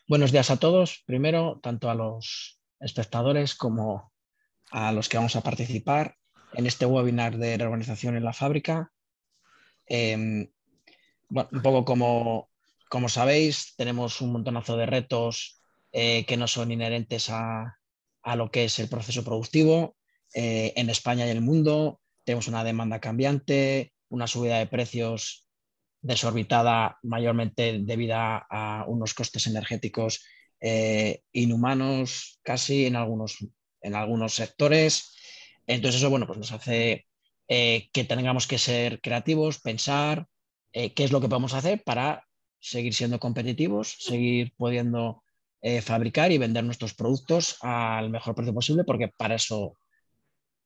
Buenos días a todos. Primero, tanto a los espectadores como a los que vamos a participar en este webinar de reorganización en la fábrica. Eh, bueno, un poco como sabéis, tenemos un montonazo de retos que no son inherentes a lo que es el proceso productivo. En España y en el mundo tenemos una demanda cambiante, una subida de precios desorbitada, mayormente debida a unos costes energéticos inhumanos casi en algunos sectores. Entonces eso, bueno, pues nos hace que tengamos que ser creativos, pensar qué es lo que podemos hacer para seguir siendo competitivos, seguir pudiendo fabricar y vender nuestros productos al mejor precio posible, porque para eso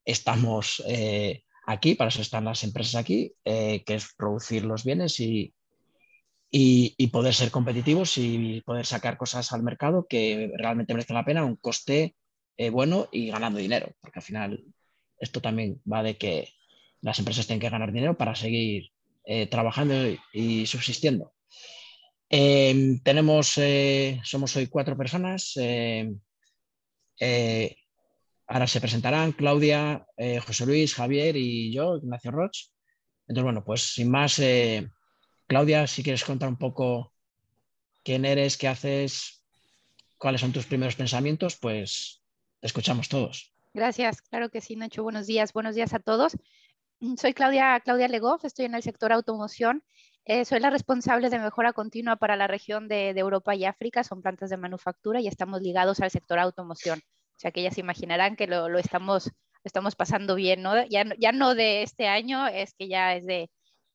estamos aquí, para eso están las empresas aquí, que es producir los bienes y poder ser competitivos y poder sacar cosas al mercado que realmente merezcan la pena a un coste bueno y ganando dinero, porque al final esto también va de que las empresas tienen que ganar dinero para seguir trabajando y subsistiendo. Somos hoy 4 personas. Eh, Ahora se presentarán Claudia, José Luis, Javier y yo, Ignacio Roch. Entonces, bueno, pues sin más, Claudia, si quieres contar un poco quién eres, qué haces, cuáles son tus primeros pensamientos, pues te escuchamos todos. Gracias, claro que sí, Nacho. Buenos días a todos. Soy Claudia Legoff, estoy en el sector automoción. Soy la responsable de mejora continua para la región de Europa y África. Son plantas de manufactura y estamos ligados al sector automoción. O sea que ya se imaginarán que lo estamos pasando bien, ¿no? Ya no de este año, es que ya es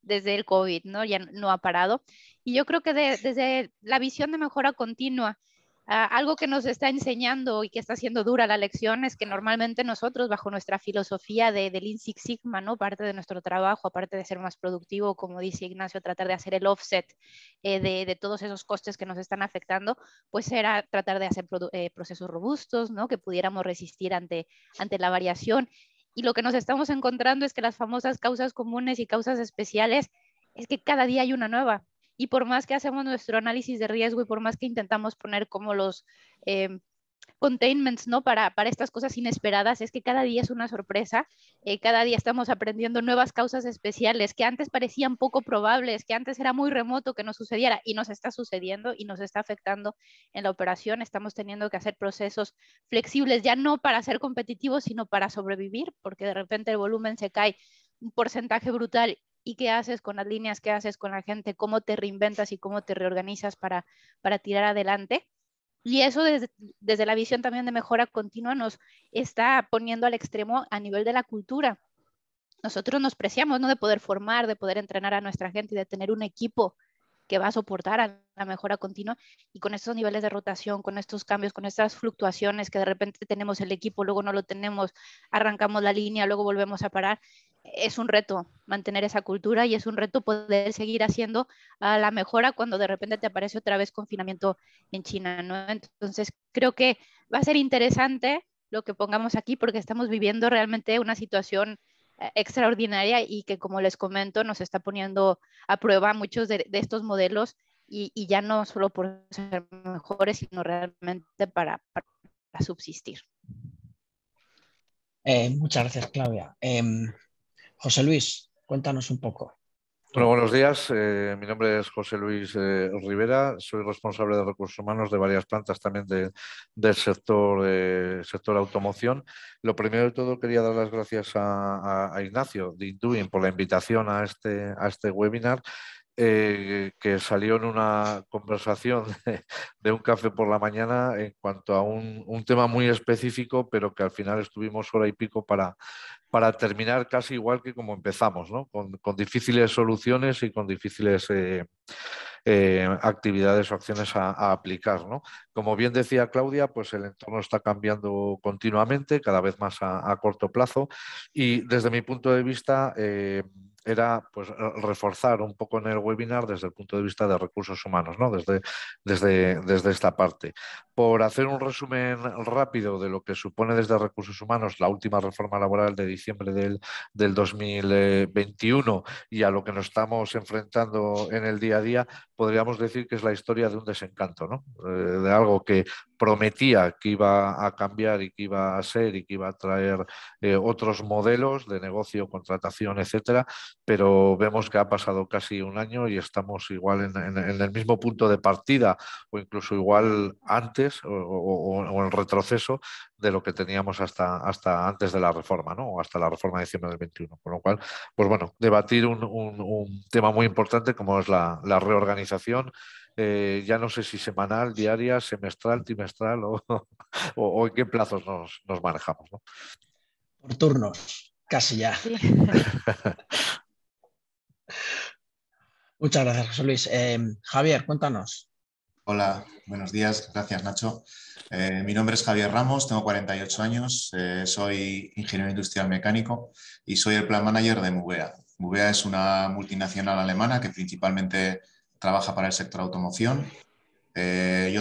desde el COVID, ¿no? Ya no ha parado. Y yo creo que desde la visión de mejora continua, algo que nos está enseñando y que está haciendo dura la lección es que normalmente nosotros, bajo nuestra filosofía de Lean Six Sigma, ¿no? Parte de nuestro trabajo, aparte de ser más productivo, como dice Ignacio, tratar de hacer el offset de todos esos costes que nos están afectando, pues era tratar de hacer procesos robustos, ¿no? Que pudiéramos resistir ante la variación. Y lo que nos estamos encontrando es que las famosas causas comunes y causas especiales es que cada día hay una nueva. Y por más que hacemos nuestro análisis de riesgo y por más que intentamos poner como los containments, ¿no? Para estas cosas inesperadas, es que cada día es una sorpresa, cada día estamos aprendiendo nuevas causas especiales que antes parecían poco probables, que antes era muy remoto que nos sucediera y nos está sucediendo y nos está afectando en la operación. Estamos teniendo que hacer procesos flexibles, ya no para ser competitivos, sino para sobrevivir, porque de repente el volumen se cae un porcentaje brutal. ¿Y qué haces con las líneas? ¿Qué haces con la gente? ¿Cómo te reinventas y cómo te reorganizas para tirar adelante? Y eso desde la visión también de mejora continua nos está poniendo al extremo a nivel de la cultura. Nosotros nos preciamos, ¿no? De poder formar, de poder entrenar a nuestra gente y de tener un equipo que va a soportar a la mejora continua, y con estos niveles de rotación, con estos cambios, con estas fluctuaciones que de repente tenemos el equipo, luego no lo tenemos, arrancamos la línea, luego volvemos a parar, es un reto mantener esa cultura y es un reto poder seguir haciendo la mejora cuando de repente te aparece otra vez confinamiento en China, ¿no? Entonces creo que va a ser interesante lo que pongamos aquí porque estamos viviendo realmente una situación extraordinaria y que, como les comento, nos está poniendo a prueba muchos de estos modelos y ya no solo por ser mejores, sino realmente para subsistir. Muchas gracias, Claudia. José Luis, cuéntanos un poco. Bueno, Tú. buenos días. Mi nombre es José Luis Rivera. Soy responsable de recursos humanos de varias plantas también del sector automoción. Lo primero de todo, quería dar las gracias a Ignacio de Intuit por la invitación a este webinar. Que salió en una conversación de un café por la mañana en cuanto a un tema muy específico, pero que al final estuvimos hora y pico para terminar casi igual que como empezamos, ¿no? Con difíciles soluciones y con difíciles actividades o acciones a aplicar, ¿no? Como bien decía Claudia, pues el entorno está cambiando continuamente, cada vez más a corto plazo, y desde mi punto de vista era pues reforzar un poco en el webinar desde el punto de vista de recursos humanos, ¿no? Desde esta parte. Por hacer un resumen rápido de lo que supone desde recursos humanos la última reforma laboral de diciembre del 2021 y a lo que nos estamos enfrentando en el día a día, podríamos decir que es la historia de un desencanto, ¿no? De algo que prometía que iba a cambiar y que iba a ser y que iba a traer otros modelos de negocio, contratación, etcétera, pero vemos que ha pasado casi un año y estamos igual en el mismo punto de partida o incluso igual antes o en retroceso de lo que teníamos hasta antes de la reforma, ¿no? O hasta la reforma de diciembre del 21. Con lo cual, pues bueno, debatir un tema muy importante como es la reorganización. Ya no sé si semanal, diaria, semestral, trimestral o en qué plazos nos manejamos, ¿no? Por turnos, casi ya. Sí. Muchas gracias, José Luis. Javier, cuéntanos. Hola, buenos días. Gracias, Nacho. Mi nombre es Javier Ramos, tengo 48 años, soy ingeniero industrial mecánico y soy el plan manager de Mubea. Mubea es una multinacional alemana que principalmente trabaja para el sector automoción. Soy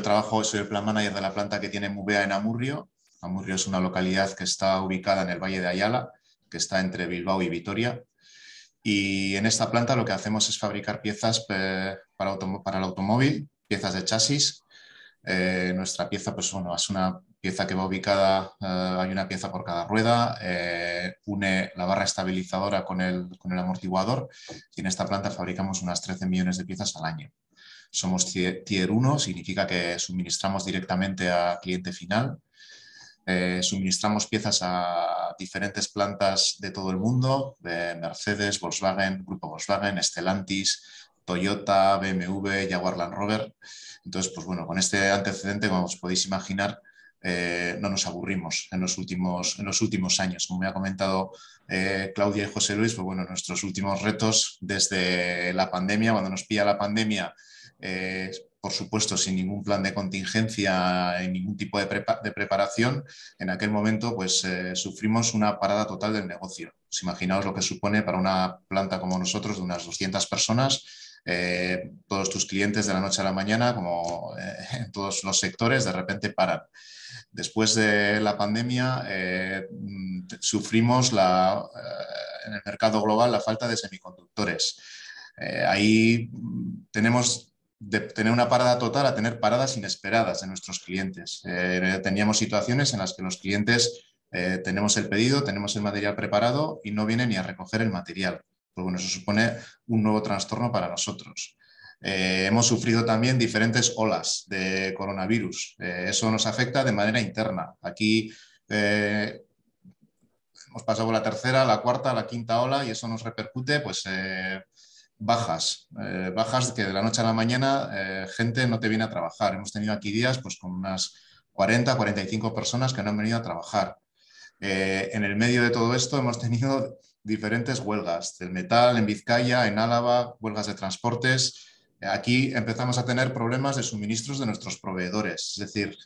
el plan manager de la planta que tiene Mubea en Amurrio. Amurrio es una localidad que está ubicada en el Valle de Ayala, que está entre Bilbao y Vitoria. Y en esta planta lo que hacemos es fabricar piezas para el automóvil, piezas de chasis. Nuestra pieza, pues bueno, es una pieza que va ubicada, hay una pieza por cada rueda, une la barra estabilizadora con el amortiguador y en esta planta fabricamos unas 13 millones de piezas al año. Somos Tier 1, significa que suministramos directamente a cliente final. Suministramos piezas a diferentes plantas de todo el mundo, de Mercedes, Volkswagen, Grupo Volkswagen, Stellantis, Toyota, BMW, Jaguar Land Rover. Entonces, pues bueno, con este antecedente, como os podéis imaginar, no nos aburrimos en los últimos años. Como me ha comentado Claudia y José Luis, pues bueno, nuestros últimos retos desde la pandemia, cuando nos pilla la pandemia, por supuesto, sin ningún plan de contingencia, en ningún tipo de preparación, en aquel momento pues sufrimos una parada total del negocio. Pues imaginaos lo que supone para una planta como nosotros de unas 200 personas, todos tus clientes de la noche a la mañana, como en todos los sectores, de repente paran. Después de la pandemia sufrimos en el mercado global la falta de semiconductores. Ahí tenemos de tener una parada total a tener paradas inesperadas de nuestros clientes. Teníamos situaciones en las que los clientes tenemos el pedido, tenemos el material preparado y no vienen ni a recoger el material. Pues bueno, eso supone un nuevo trastorno para nosotros. Hemos sufrido también diferentes olas de coronavirus. Eso nos afecta de manera interna. Aquí hemos pasado por la tercera, la cuarta, la quinta ola y eso nos repercute pues bajas que de la noche a la mañana gente no te viene a trabajar. Hemos tenido aquí días pues, con unas 40, 45 personas que no han venido a trabajar. En el medio de todo esto hemos tenido diferentes huelgas del metal en Vizcaya, en Álava, huelgas de transportes. Aquí empezamos a tener problemas de suministros de nuestros proveedores, es decir,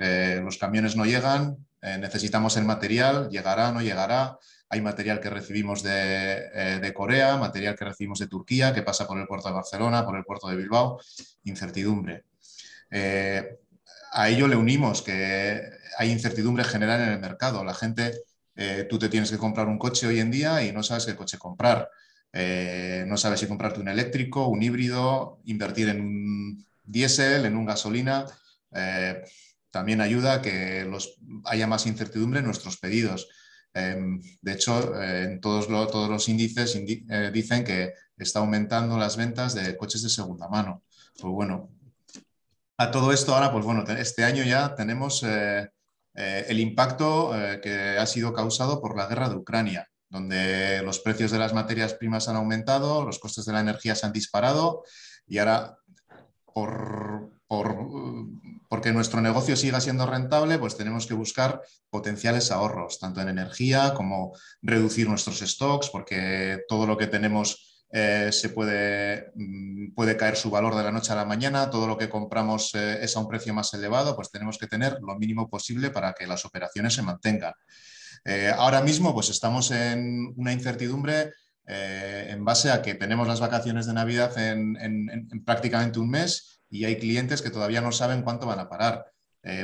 los camiones no llegan, necesitamos el material, llegará, no llegará. Hay material que recibimos de Corea, material que recibimos de Turquía, que pasa por el puerto de Barcelona, por el puerto de Bilbao, incertidumbre. A ello le unimos que hay incertidumbre general en el mercado. La gente, tú te tienes que comprar un coche hoy en día y no sabes qué coche comprar. No sabes si comprarte un eléctrico, un híbrido, invertir en un diésel, en un gasolina. También ayuda a que haya más incertidumbre en nuestros pedidos. De hecho, en todos los índices dicen que está aumentando las ventas de coches de segunda mano. Pues bueno, a todo esto ahora, pues bueno, este año ya tenemos el impacto que ha sido causado por la guerra de Ucrania, donde los precios de las materias primas han aumentado, los costes de la energía se han disparado y ahora porque nuestro negocio siga siendo rentable, pues tenemos que buscar potenciales ahorros, tanto en energía como reducir nuestros stocks, porque todo lo que tenemos puede caer su valor de la noche a la mañana, todo lo que compramos es a un precio más elevado, pues tenemos que tener lo mínimo posible para que las operaciones se mantengan. Ahora mismo pues estamos en una incertidumbre en base a que tenemos las vacaciones de Navidad en prácticamente un mes y hay clientes que todavía no saben cuánto van a parar.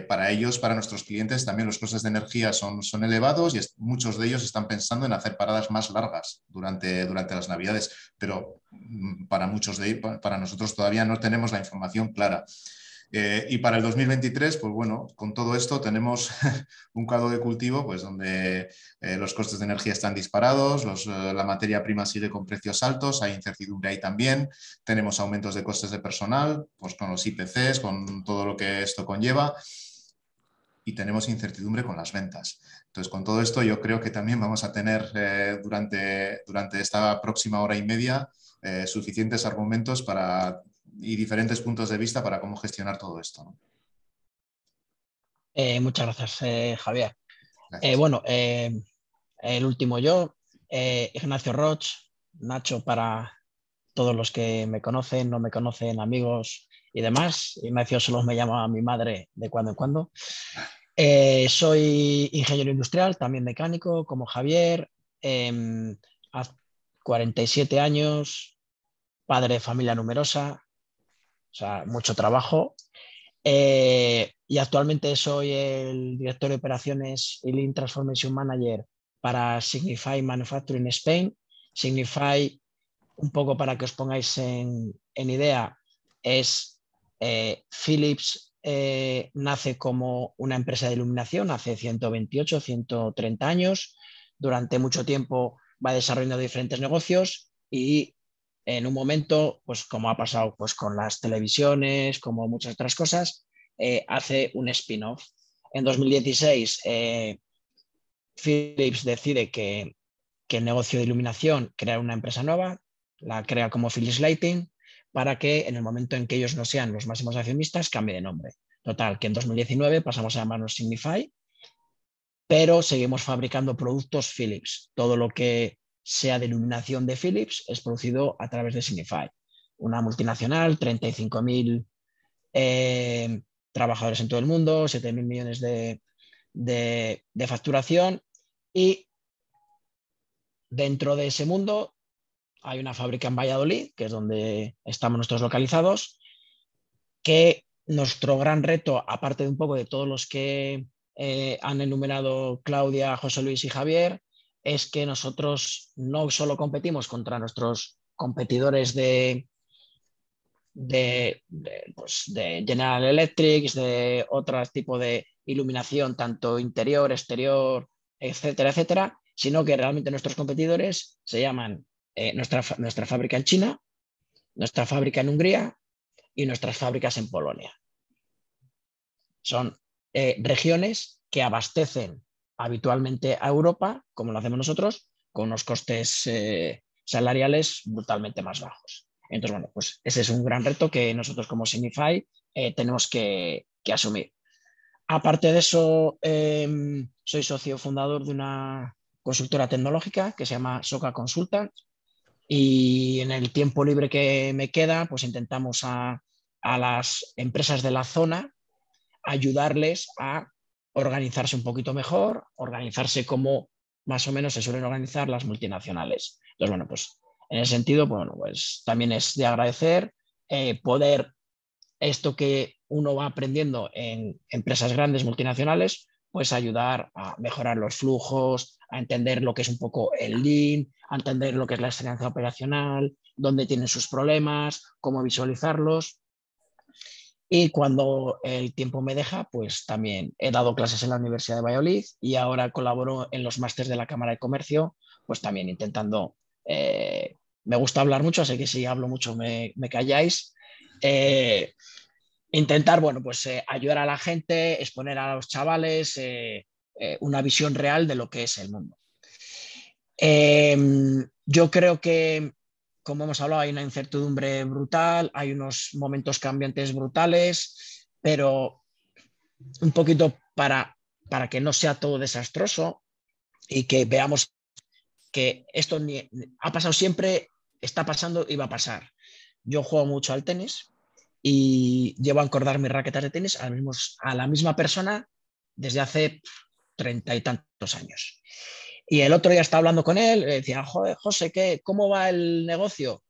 Para ellos, para nuestros clientes, también los costes de energía son elevados y muchos de ellos están pensando en hacer paradas más largas durante las Navidades, pero para muchos de ellos, para nosotros todavía no tenemos la información clara. Y para el 2023, pues bueno, con todo esto tenemos un caldo de cultivo pues donde los costes de energía están disparados, la materia prima sigue con precios altos, hay incertidumbre ahí también, tenemos aumentos de costes de personal, pues con los IPCs, con todo lo que esto conlleva, y tenemos incertidumbre con las ventas. Entonces, con todo esto yo creo que también vamos a tener durante esta próxima hora y media suficientes argumentos y diferentes puntos de vista para cómo gestionar todo esto, ¿no? Muchas gracias, Javier. Gracias. Bueno, el último yo, Ignacio Roch, Nacho para todos los que me conocen, no me conocen, amigos y demás. Ignacio solo me llama a mi madre de cuando en cuando. Soy ingeniero industrial, también mecánico, como Javier, a 47 años, padre de familia numerosa, o sea, mucho trabajo. Y actualmente soy el director de operaciones y Lean Transformation Manager para Signify Manufacturing Spain. Signify, un poco para que os pongáis en idea, es Philips nace como una empresa de iluminación hace 128, 130 años. Durante mucho tiempo va desarrollando diferentes negocios y en un momento, pues como ha pasado pues, con las televisiones, como muchas otras cosas, hace un spin-off. En 2016, Philips decide que el negocio de iluminación crea una empresa nueva, la crea como Philips Lighting, para que en el momento en que ellos no sean los máximos accionistas, cambie de nombre. Total, que en 2019 pasamos a llamarnos Signify, pero seguimos fabricando productos Philips. Todo lo que sea de iluminación de Philips es producido a través de Signify, una multinacional, 35.000 trabajadores en todo el mundo, 7.000 millones de facturación, y dentro de ese mundo hay una fábrica en Valladolid, que es donde estamos nosotros localizados, que nuestro gran reto, aparte de un poco de todos los que han enumerado Claudia, José Luis y Javier, es que nosotros no solo competimos contra nuestros competidores de General Electric, de otro tipo de iluminación, tanto interior, exterior, etcétera, etcétera, sino que realmente nuestros competidores se llaman nuestra fábrica en China, nuestra fábrica en Hungría y nuestras fábricas en Polonia. Son regiones que abastecen habitualmente a Europa, como lo hacemos nosotros, con unos costes salariales brutalmente más bajos. Entonces, bueno, pues ese es un gran reto que nosotros como Signify tenemos que asumir. Aparte de eso, soy socio fundador de una consultora tecnológica que se llama Soca Consultants, y en el tiempo libre que me queda, pues intentamos a las empresas de la zona ayudarles a organizarse un poquito mejor, organizarse como más o menos se suelen organizar las multinacionales. Entonces, bueno, pues en ese sentido, bueno, pues también es de agradecer poder esto que uno va aprendiendo en empresas grandes multinacionales, pues ayudar a mejorar los flujos, a entender lo que es un poco el Lean, a entender lo que es la excelencia operacional, dónde tienen sus problemas, cómo visualizarlos. Y cuando el tiempo me deja, pues también he dado clases en la Universidad de Valladolid y ahora colaboro en los másters de la Cámara de Comercio, pues también intentando, me gusta hablar mucho, así que si hablo mucho me calláis, intentar, bueno, pues ayudar a la gente, exponer a los chavales una visión real de lo que es el mundo. Yo creo que, como hemos hablado, hay una incertidumbre brutal, hay unos momentos cambiantes brutales, pero un poquito para que no sea todo desastroso y que veamos que esto ha pasado siempre, está pasando y va a pasar. Yo juego mucho al tenis y llevo a encordar mis raquetas de tenis a la misma persona desde hace 30 y tantos años. Y el otro día estaba hablando con él, le decía, joder, José, ¿cómo va el negocio?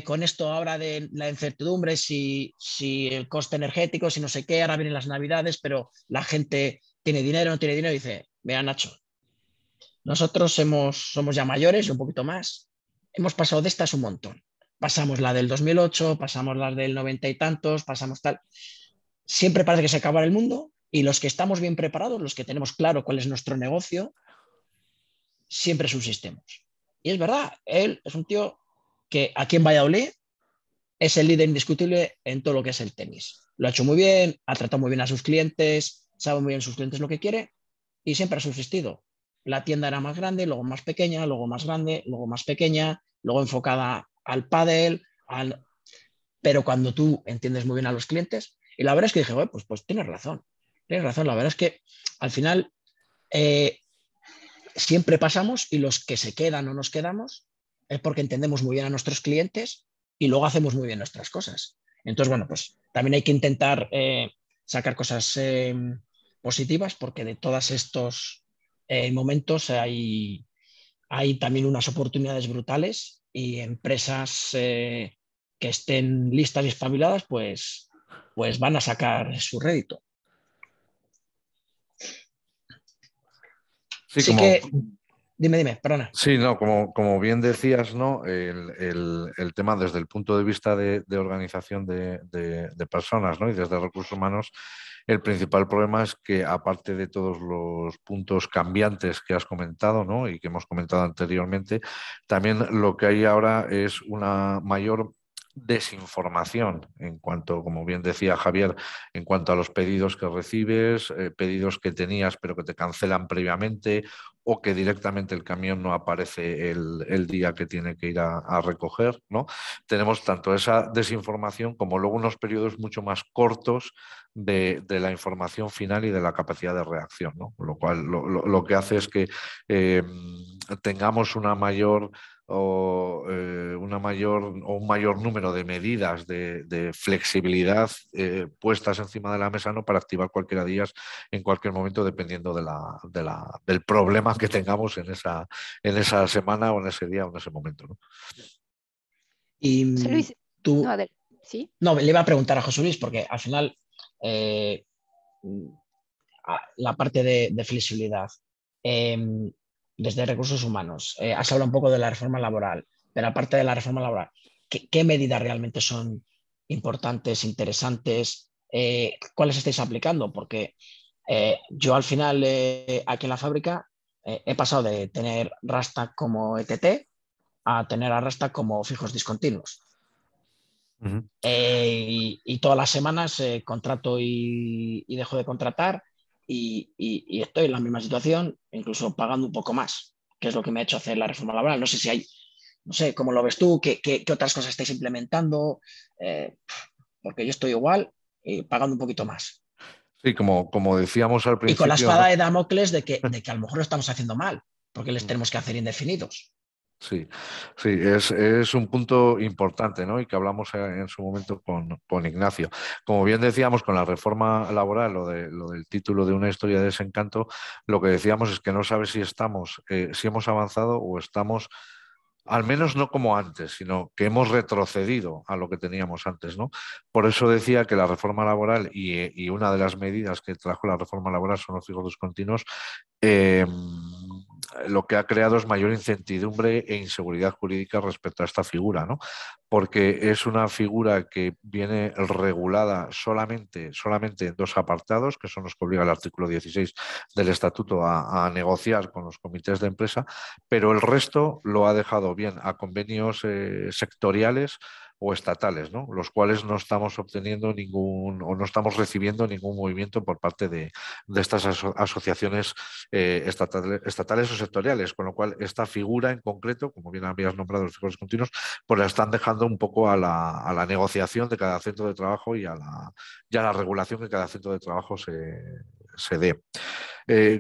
Con esto ahora de la incertidumbre, si el coste energético, si no sé qué, ahora vienen las navidades, pero la gente tiene dinero, no tiene dinero. Y dice, mira, Nacho, nosotros somos ya mayores y un poquito más. Hemos pasado de estas un montón. Pasamos la del 2008, pasamos las del 90 y tantos, pasamos tal. Siempre parece que se acaba el mundo y los que estamos bien preparados, los que tenemos claro cuál es nuestro negocio, siempre subsistimos. Y es verdad, él es un tío que aquí en Valladolid es el líder indiscutible en todo lo que es el tenis. Lo ha hecho muy bien, ha tratado muy bien a sus clientes, sabe muy bien a sus clientes lo que quiere y siempre ha subsistido. La tienda era más grande, luego más pequeña, luego más grande, luego más pequeña, luego enfocada al pádel, pero cuando tú entiendes muy bien a los clientes, y la verdad es que dije, pues tienes razón, la verdad es que al final siempre pasamos y los que se quedan o nos quedamos es porque entendemos muy bien a nuestros clientes y luego hacemos muy bien nuestras cosas. Entonces, bueno, pues también hay que intentar sacar cosas positivas porque de todos estos momentos hay también unas oportunidades brutales y empresas que estén listas y espabiladas, pues van a sacar su rédito. Sí, Así que, dime, perdona. Sí, no, como bien decías, ¿no? El tema desde el punto de vista de organización de personas, ¿no? Y desde recursos humanos, el principal problema es que aparte de todos los puntos cambiantes que has comentado, ¿no? Y que hemos comentado anteriormente, también lo que hay ahora es una mayor desinformación en cuanto, como bien decía Javier, en cuanto a los pedidos que recibes, pedidos que tenías pero que te cancelan previamente o que directamente el camión no aparece el día que tiene que ir a recoger, ¿no? Tenemos tanto esa desinformación como luego unos periodos mucho más cortos de la información final y de la capacidad de reacción, ¿no? Lo cual lo que hace es que tengamos una mayor o un mayor número de medidas de flexibilidad puestas encima de la mesa, ¿no? Para activar cualquiera de ellas en cualquier momento, dependiendo del problema que tengamos en esa semana o en ese día o en ese momento, ¿no? José Y Luis, tú, no, ¿sí? no, le iba a preguntar a José Luis porque al final eh, la parte de flexibilidad desde recursos humanos, has hablado un poco de la reforma laboral, pero aparte de la reforma laboral, ¿qué medidas realmente son importantes, interesantes? ¿Cuáles estáis aplicando? Porque yo al final aquí en la fábrica he pasado de tener Rasta como ETT a tener a Rasta como fijos discontinuos. Uh-huh. Y todas las semanas contrato y dejo de contratar y estoy en la misma situación, incluso pagando un poco más, que es lo que me ha hecho hacer la reforma laboral. No sé si hay, no sé, ¿cómo lo ves tú? ¿Qué otras cosas estáis implementando? Porque yo estoy igual y pagando un poquito más. Sí, como decíamos al Y con la principio, espada ¿no? de Damocles de que a lo mejor lo estamos haciendo mal, porque les tenemos que hacer indefinidos. Sí, sí, es un punto importante, ¿no? Y que hablamos en su momento con Ignacio. Como bien decíamos, con la reforma laboral, lo del título de una historia de desencanto, lo que decíamos es que no sabes si hemos avanzado o estamos, al menos no como antes, sino que hemos retrocedido a lo que teníamos antes, ¿no? Por eso decía que la reforma laboral y una de las medidas que trajo la reforma laboral son los fijos discontinuos. eh, lo que ha creado es mayor incertidumbre e inseguridad jurídica respecto a esta figura, ¿no? Porque es una figura que viene regulada solamente en dos apartados, que son los que obliga el artículo 16 del Estatuto a negociar con los comités de empresa, pero el resto lo ha dejado bien a convenios sectoriales o estatales, ¿no? Los cuales no estamos obteniendo o no estamos recibiendo ningún movimiento por parte de estas asociaciones estatales o sectoriales, con lo cual esta figura en concreto, como bien habías nombrado los fijos continuos, pues la están dejando un poco a la negociación de cada centro de trabajo y a la regulación que cada centro de trabajo se dé.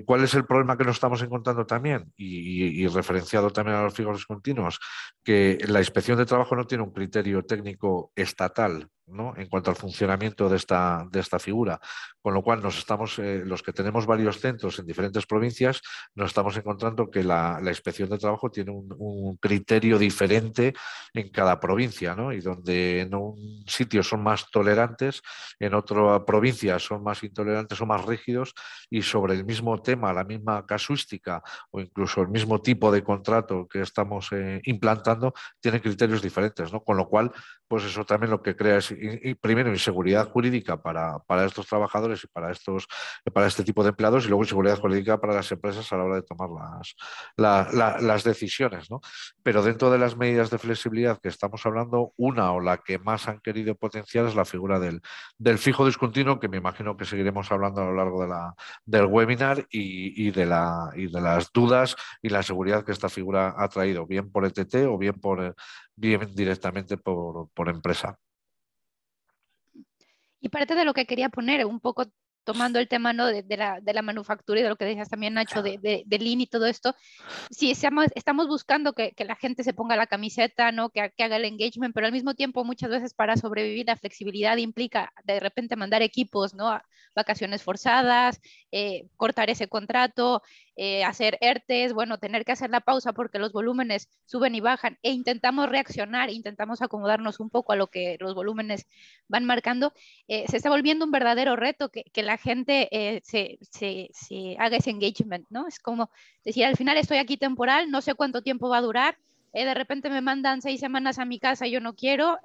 ¿Cuál es el problema que nos estamos encontrando también? Y referenciado también a los fijos discontinuos, que la inspección de trabajo no tiene un criterio técnico estatal ¿no? En cuanto al funcionamiento de esta figura. Con lo cual los que tenemos varios centros en diferentes provincias, nos estamos encontrando que la inspección de trabajo tiene un criterio diferente en cada provincia, ¿no? Y donde en un sitio son más tolerantes, en otra provincia son más intolerantes o más rígidos, y sobre el mismo tema, la misma casuística o incluso el mismo tipo de contrato que estamos implantando, tiene criterios diferentes, ¿no? Con lo cual, pues eso también lo que crea es, primero, inseguridad jurídica para estos trabajadores y para este tipo de empleados, y luego inseguridad jurídica para las empresas a la hora de tomar las decisiones, ¿no? Pero dentro de las medidas de flexibilidad que estamos hablando, una o la que más han querido potenciar es la figura del fijo discontinuo, que me imagino que seguiremos hablando a lo largo del webinar, y de las dudas y la seguridad que esta figura ha traído, bien por ETT o bien directamente por empresa. Y parte de lo que quería poner, un poco tomando el tema, ¿no? de la manufactura y de lo que decías también, Nacho, de Lean y todo esto, sí, estamos buscando que la gente se ponga la camiseta, ¿no? Que haga el engagement, pero al mismo tiempo muchas veces para sobrevivir la flexibilidad implica de repente mandar equipos, ¿no? A vacaciones forzadas, cortar ese contrato, hacer ERTES, bueno, tener que hacer la pausa porque los volúmenes suben y bajan, e intentamos reaccionar, intentamos acomodarnos un poco a lo que los volúmenes van marcando. Se está volviendo un verdadero reto que la gente se haga ese engagement, ¿no? Es como decir, al final estoy aquí temporal, no sé cuánto tiempo va a durar, de repente me mandan 6 semanas a mi casa, yo no quiero,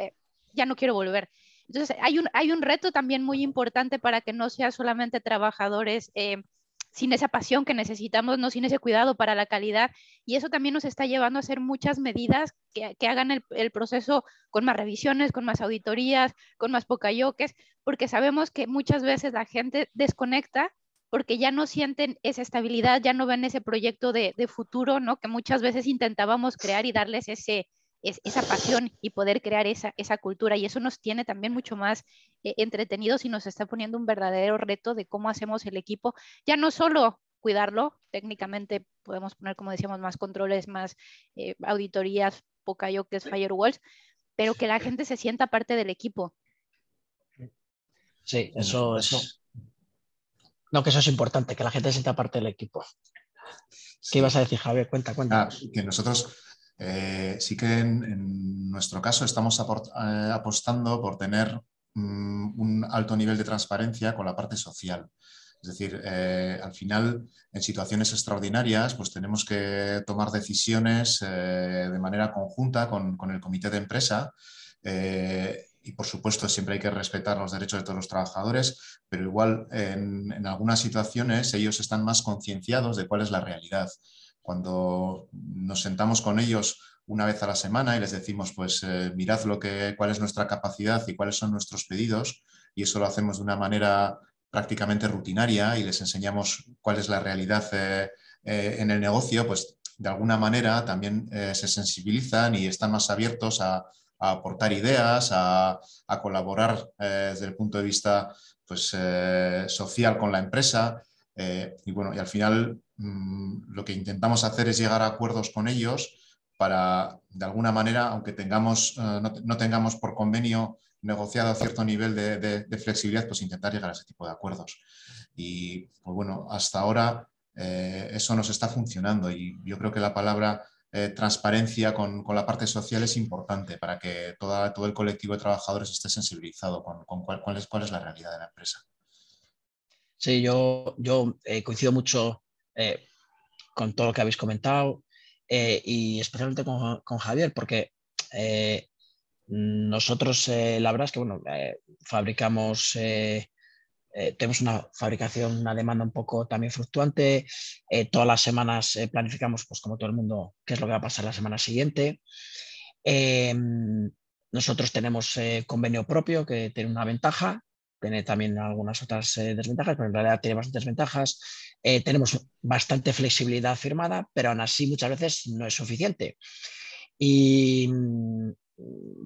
ya no quiero volver. Entonces, hay un reto también muy importante para que no sea solamente trabajadores sin esa pasión que necesitamos, no sin ese cuidado para la calidad, y eso también nos está llevando a hacer muchas medidas que hagan el proceso con más revisiones, con más auditorías, con más pocayoques, porque sabemos que muchas veces la gente desconecta porque ya no sienten esa estabilidad, ya no ven ese proyecto de futuro, ¿no? Que muchas veces intentábamos crear y darles esa pasión y poder crear esa cultura, y eso nos tiene también mucho más entretenidos y nos está poniendo un verdadero reto de cómo hacemos el equipo, ya no solo cuidarlo, técnicamente podemos poner, como decíamos, más controles, más auditorías, pocayoques, firewalls, pero que la gente se sienta parte del equipo. Sí, eso es... No, que eso es importante, que la gente se sienta parte del equipo. Sí. ¿Qué ibas a decir, Javier? Cuenta. Que nosotros sí que en nuestro caso estamos apostando por tener un alto nivel de transparencia con la parte social. Es decir, al final, en situaciones extraordinarias, pues tenemos que tomar decisiones de manera conjunta con el comité de empresa. Y por supuesto siempre hay que respetar los derechos de todos los trabajadores, pero igual en algunas situaciones ellos están más concienciados de cuál es la realidad. Cuando nos sentamos con ellos una vez a la semana y les decimos, pues mirad cuál es nuestra capacidad y cuáles son nuestros pedidos, y eso lo hacemos de una manera prácticamente rutinaria y les enseñamos cuál es la realidad en el negocio, pues de alguna manera también se sensibilizan y están más abiertos a aportar ideas, a colaborar desde el punto de vista pues, social con la empresa. Y bueno, y al final lo que intentamos hacer es llegar a acuerdos con ellos para, de alguna manera, aunque no tengamos por convenio negociado a cierto nivel de flexibilidad, pues intentar llegar a ese tipo de acuerdos. Y pues bueno, hasta ahora eso nos está funcionando, y yo creo que la palabra transparencia con la parte social es importante para que todo el colectivo de trabajadores esté sensibilizado con cuál es la realidad de la empresa. Sí, yo coincido mucho con todo lo que habéis comentado y especialmente con Javier, porque nosotros la verdad es que bueno, fabricamos, tenemos una fabricación, una demanda un poco también fluctuante. Todas las semanas planificamos, pues como todo el mundo, qué es lo que va a pasar la semana siguiente. Nosotros tenemos convenio propio, que tiene una ventaja, tiene también algunas otras desventajas, pero en realidad tiene bastantes ventajas. Tenemos bastante flexibilidad firmada, pero aún así muchas veces no es suficiente. Y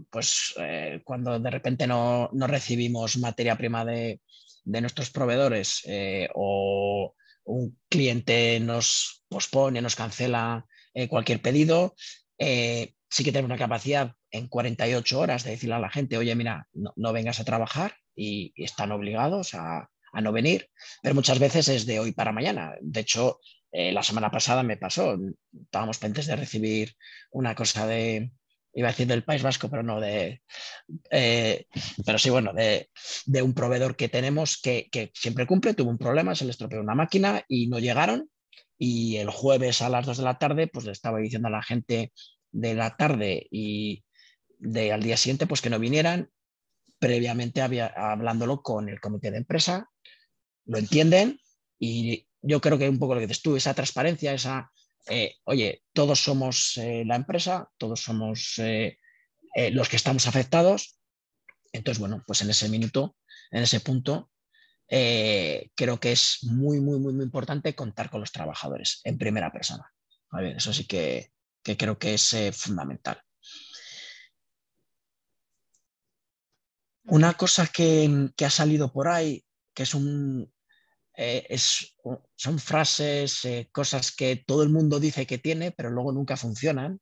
pues cuando de repente no recibimos materia prima de nuestros proveedores o un cliente nos pospone, nos cancela cualquier pedido, sí que tenemos una capacidad en 48 horas de decirle a la gente, oye, mira, no vengas a trabajar y están obligados a no venir, pero muchas veces es de hoy para mañana. De hecho, la semana pasada me pasó, estábamos pendientes de recibir una cosa iba a decir del País Vasco, pero no pero sí, bueno, de un proveedor que tenemos que siempre cumple, tuvo un problema, se le estropeó una máquina y no llegaron, y el jueves a las 2 de la tarde pues le estaba diciendo a la gente de la tarde y al día siguiente pues que no vinieran, previamente hablándolo con el comité de empresa, lo entienden, y yo creo que un poco lo que dices tú, esa transparencia, oye, todos somos la empresa, todos somos los que estamos afectados. Entonces, bueno, pues en ese minuto, en ese punto, creo que es muy, muy, muy, muy importante contar con los trabajadores en primera persona. ¿Vale? Eso sí que creo que es fundamental. Una cosa que ha salido por ahí, que son frases, cosas que todo el mundo dice que tiene, pero luego nunca funcionan,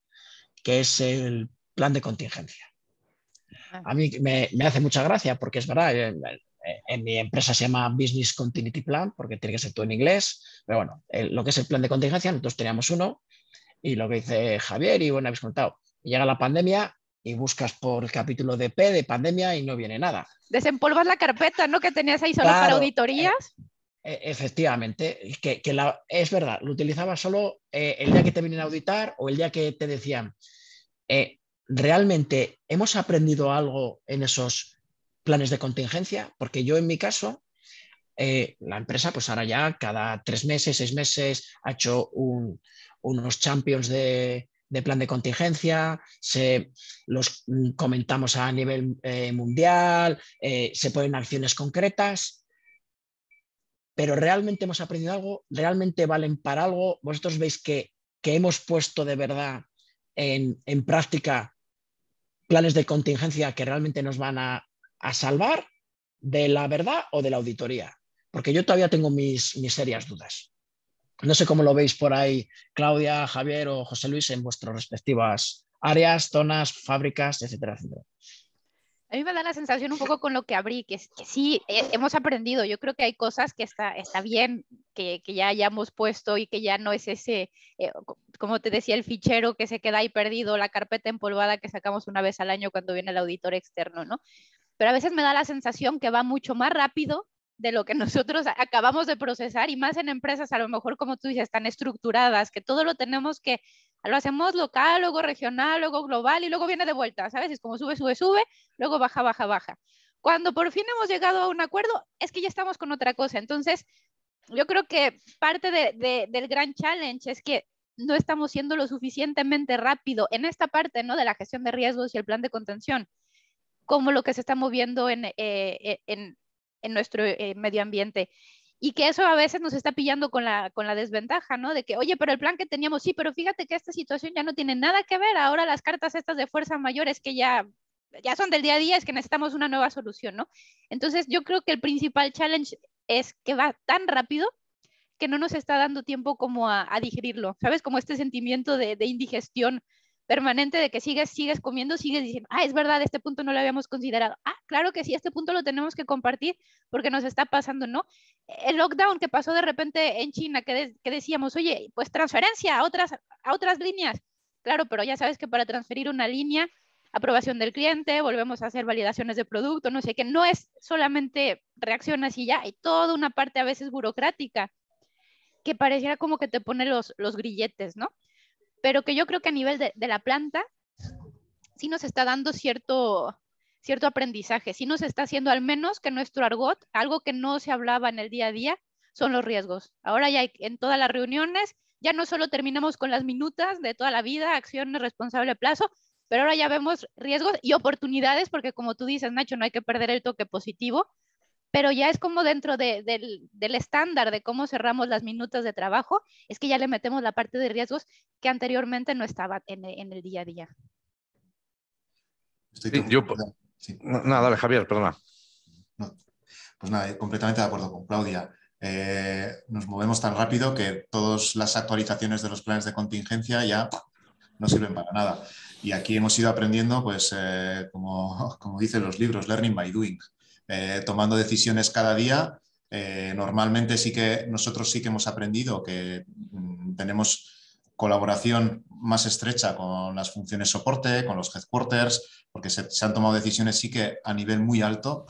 que es el plan de contingencia. A mí me hace mucha gracia porque es verdad, en mi empresa se llama Business Continuity Plan, porque tiene que ser todo en inglés, pero bueno, lo que es el plan de contingencia, nosotros teníamos uno, y lo que dice Javier, y bueno, habéis contado, llega la pandemia y buscas por el capítulo de P de pandemia y no viene nada. Desempolvas la carpeta, ¿no? Que tenías ahí solo para auditorías. Efectivamente, es verdad, lo utilizaba solo el día que te vienen a auditar o el día que te decían, ¿realmente hemos aprendido algo en esos planes de contingencia? Porque yo en mi caso, la empresa pues ahora ya cada 3 meses, 6 meses ha hecho unos champions de plan de contingencia, los comentamos a nivel mundial, se ponen acciones concretas. Pero ¿realmente hemos aprendido algo? ¿Realmente valen para algo? ¿Vosotros veis que hemos puesto de verdad en práctica planes de contingencia que realmente nos van a salvar de la verdad o de la auditoría? Porque yo todavía tengo mis serias dudas. No sé cómo lo veis por ahí, Claudia, Javier o José Luis, en vuestras respectivas áreas, zonas, fábricas, etcétera, etcétera. A mí me da la sensación un poco con lo que abrí, que sí, hemos aprendido. Yo creo que hay cosas que está bien, que ya hayamos puesto y que ya no es ese, como te decía, el fichero que se queda ahí perdido, la carpeta empolvada que sacamos una vez al año cuando viene el auditor externo, ¿no? Pero a veces me da la sensación que va mucho más rápido de lo que nosotros acabamos de procesar, y más en empresas a lo mejor, como tú dices, tan estructuradas, que todo lo tenemos que, lo hacemos local, luego regional, luego global y luego viene de vuelta, ¿sabes? Es como sube, sube, sube, luego baja, baja, baja. Cuando por fin hemos llegado a un acuerdo, es que ya estamos con otra cosa. Entonces, yo creo que parte del gran challenge es que no estamos siendo lo suficientemente rápido en esta parte, ¿no? De la gestión de riesgos y el plan de contención, como lo que se está moviendo en nuestro medio ambiente. Y que eso a veces nos está pillando con la desventaja, ¿no? De que, oye, pero el plan que teníamos, sí, pero fíjate que esta situación ya no tiene nada que ver. Ahora las cartas estas de fuerza mayor es que ya son del día a día, es que necesitamos una nueva solución, ¿no? Entonces yo creo que el principal challenge es que va tan rápido que no nos está dando tiempo como a digerirlo, ¿sabes? Como este sentimiento de indigestión permanente, de que sigues comiendo, sigues diciendo, es verdad, este punto no lo habíamos considerado. Claro que sí, este punto lo tenemos que compartir porque nos está pasando, ¿no? El lockdown que pasó de repente en China, que decíamos, oye, pues transferencia a otras líneas. Claro, pero ya sabes que para transferir una línea, aprobación del cliente, volvemos a hacer validaciones de producto, no sé, que no es solamente reacciones y ya, hay toda una parte a veces burocrática que pareciera como que te pone los grilletes, ¿no? Pero que yo creo que a nivel de la planta sí nos está dando cierto aprendizaje, sí nos está haciendo al menos que nuestro argot, algo que no se hablaba en el día a día, son los riesgos. Ahora ya en todas las reuniones, ya no solo terminamos con las minutas de toda la vida, acciones, responsable, plazo, pero ahora ya vemos riesgos y oportunidades, porque como tú dices, Nacho, no hay que perder el toque positivo, pero ya es como dentro del estándar de cómo cerramos las minutas de trabajo, es que ya le metemos la parte de riesgos que anteriormente no estaba en el día a día. Nada, dale, Javier, perdona. No, pues nada, completamente de acuerdo con Claudia. Nos movemos tan rápido que todas las actualizaciones de los planes de contingencia ya no sirven para nada. Y aquí hemos ido aprendiendo, pues, como dicen los libros, learning by doing, tomando decisiones cada día. Normalmente nosotros sí que hemos aprendido que tenemos colaboración más estrecha con las funciones soporte, con los headquarters, porque se han tomado decisiones sí que a nivel muy alto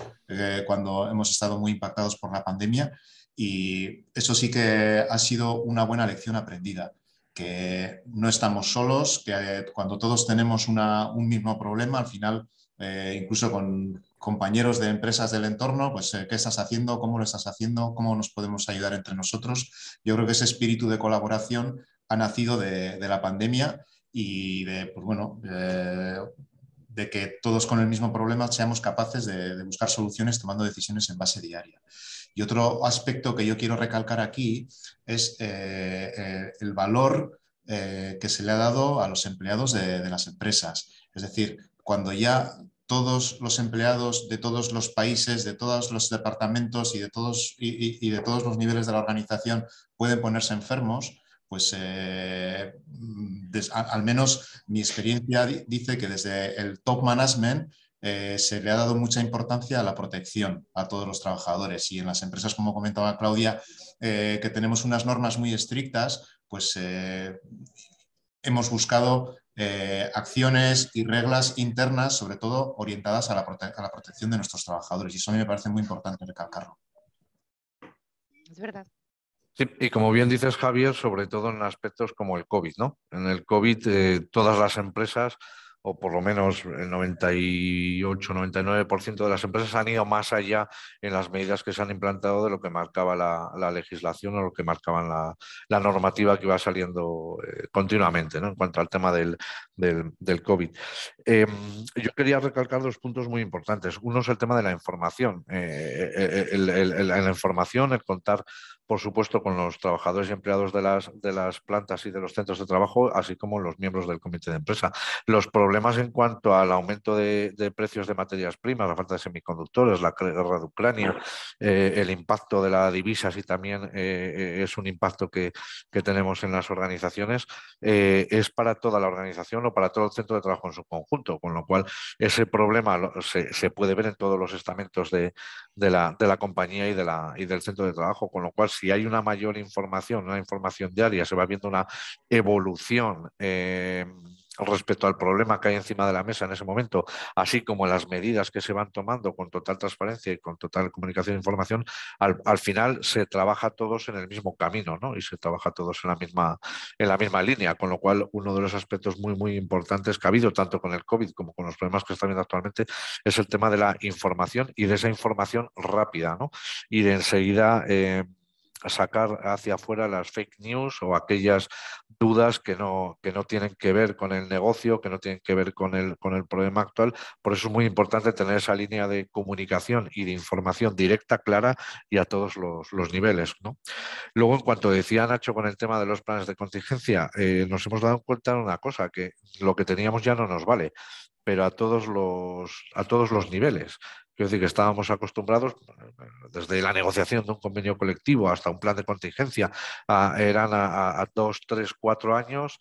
cuando hemos estado muy impactados por la pandemia, y eso sí que ha sido una buena lección aprendida, que no estamos solos, que cuando todos tenemos un mismo problema, al final, incluso con compañeros de empresas del entorno, pues ¿qué estás haciendo? ¿Cómo lo estás haciendo? ¿Cómo nos podemos ayudar entre nosotros? Yo creo que ese espíritu de colaboración ha nacido de la pandemia y pues bueno, de que todos con el mismo problema seamos capaces de buscar soluciones tomando decisiones en base diaria. Y otro aspecto que yo quiero recalcar aquí es el valor que se le ha dado a los empleados de las empresas. Es decir, cuando ya todos los empleados de todos los países, de todos los departamentos y de todos los niveles de la organización pueden ponerse enfermos, pues al menos mi experiencia dice que desde el top management se le ha dado mucha importancia a la protección a todos los trabajadores, y en las empresas, como comentaba Claudia, que tenemos unas normas muy estrictas, pues hemos buscado acciones y reglas internas, sobre todo orientadas a la protección de nuestros trabajadores, y eso a mí me parece muy importante recalcarlo. Es verdad. Sí, y como bien dices, Javier, sobre todo en aspectos como el COVID, ¿no? En el COVID, todas las empresas, o por lo menos el 98-99% de las empresas han ido más allá en las medidas que se han implantado de lo que marcaba la legislación o lo que marcaban la normativa que iba saliendo continuamente, ¿no? En cuanto al tema del COVID. Yo quería recalcar dos puntos muy importantes. Uno es el tema de la información. La información, el contar, por supuesto, con los trabajadores y empleados de las plantas y de los centros de trabajo, así como los miembros del comité de empresa. Los problemas en cuanto al aumento de precios de materias primas, la falta de semiconductores, la guerra de Ucrania, el impacto de la divisa, sí también es un impacto que tenemos en las organizaciones, es para toda la organización o para todo el centro de trabajo en su conjunto, con lo cual ese problema se puede ver en todos los estamentos de la compañía y del centro de trabajo, con lo cual si hay una mayor información, una información diaria, se va viendo una evolución respecto al problema que hay encima de la mesa en ese momento, así como las medidas que se van tomando con total transparencia y con total comunicación e información, al final se trabaja todos en el mismo camino, ¿no? Y se trabaja todos en la misma línea, con lo cual uno de los aspectos muy, muy importantes que ha habido tanto con el COVID como con los problemas que está viendo actualmente es el tema de la información y de esa información rápida, ¿no? Y de enseguida sacar hacia afuera las fake news o aquellas dudas que no tienen que ver con el negocio, que no tienen que ver con el problema actual. Por eso es muy importante tener esa línea de comunicación y de información directa, clara y a todos los niveles, ¿no? Luego, en cuanto decía Nacho con el tema de los planes de contingencia, nos hemos dado cuenta de una cosa, que lo que teníamos ya no nos vale, pero a todos los niveles. Quiero decir que estábamos acostumbrados, desde la negociación de un convenio colectivo hasta un plan de contingencia, eran a 2, 3, 4 años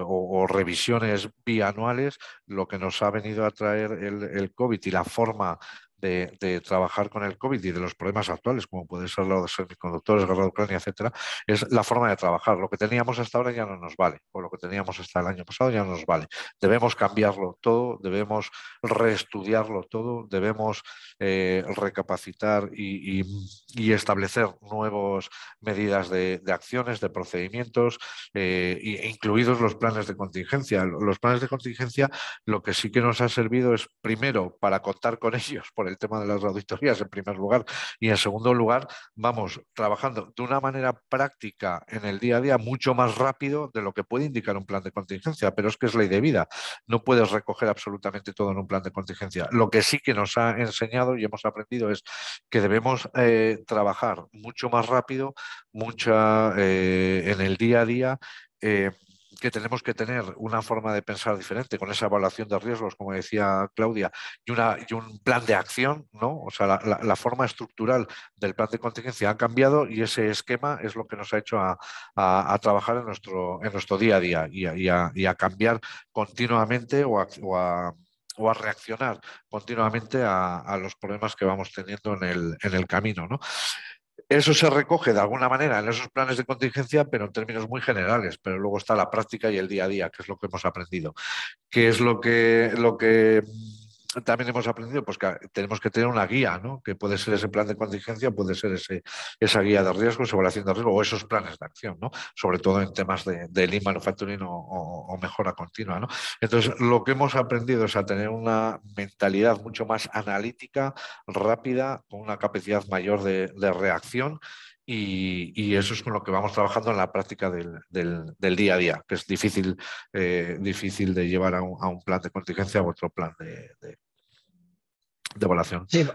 o revisiones bianuales, lo que nos ha venido a traer el COVID y la forma de trabajar con el COVID y de los problemas actuales, como puede ser los semiconductores, guerra de Ucrania, etcétera, es la forma de trabajar. Lo que teníamos hasta ahora ya no nos vale, o lo que teníamos hasta el año pasado ya no nos vale. Debemos cambiarlo todo, debemos reestudiarlo todo, debemos recapacitar y establecer nuevas medidas de acciones, de procedimientos, incluidos los planes de contingencia. Los planes de contingencia lo que sí que nos ha servido es, primero, para contar con ellos por el tema de las auditorías, en primer lugar, y en segundo lugar, vamos trabajando de una manera práctica en el día a día mucho más rápido de lo que puede indicar un plan de contingencia, pero es que es ley de vida. No puedes recoger absolutamente todo en un plan de contingencia. Lo que sí que nos ha enseñado y hemos aprendido es que debemos trabajar mucho más rápido, en el día a día, que tenemos que tener una forma de pensar diferente con esa evaluación de riesgos, como decía Claudia, y un plan de acción, ¿no? O sea, la forma estructural del plan de contingencia ha cambiado y ese esquema es lo que nos ha hecho a trabajar en nuestro día a día y a cambiar continuamente o a reaccionar continuamente a los problemas que vamos teniendo en el camino, ¿no? Eso se recoge de alguna manera en esos planes de contingencia, pero en términos muy generales. Pero luego está la práctica y el día a día, que es lo que hemos aprendido. ¿Qué es lo que también hemos aprendido? Pues que tenemos que tener una guía, ¿no? Que puede ser ese plan de contingencia, puede ser esa guía de riesgos, evaluación de riesgo o esos planes de acción, ¿no? Sobre todo en temas de lean manufacturing o mejora continua, ¿no? Entonces, lo que hemos aprendido es a tener una mentalidad mucho más analítica, rápida, con una capacidad mayor de reacción. Y eso es con lo que vamos trabajando en la práctica del día a día, que es difícil de llevar a un plan de contingencia u otro plan de evaluación. Sí,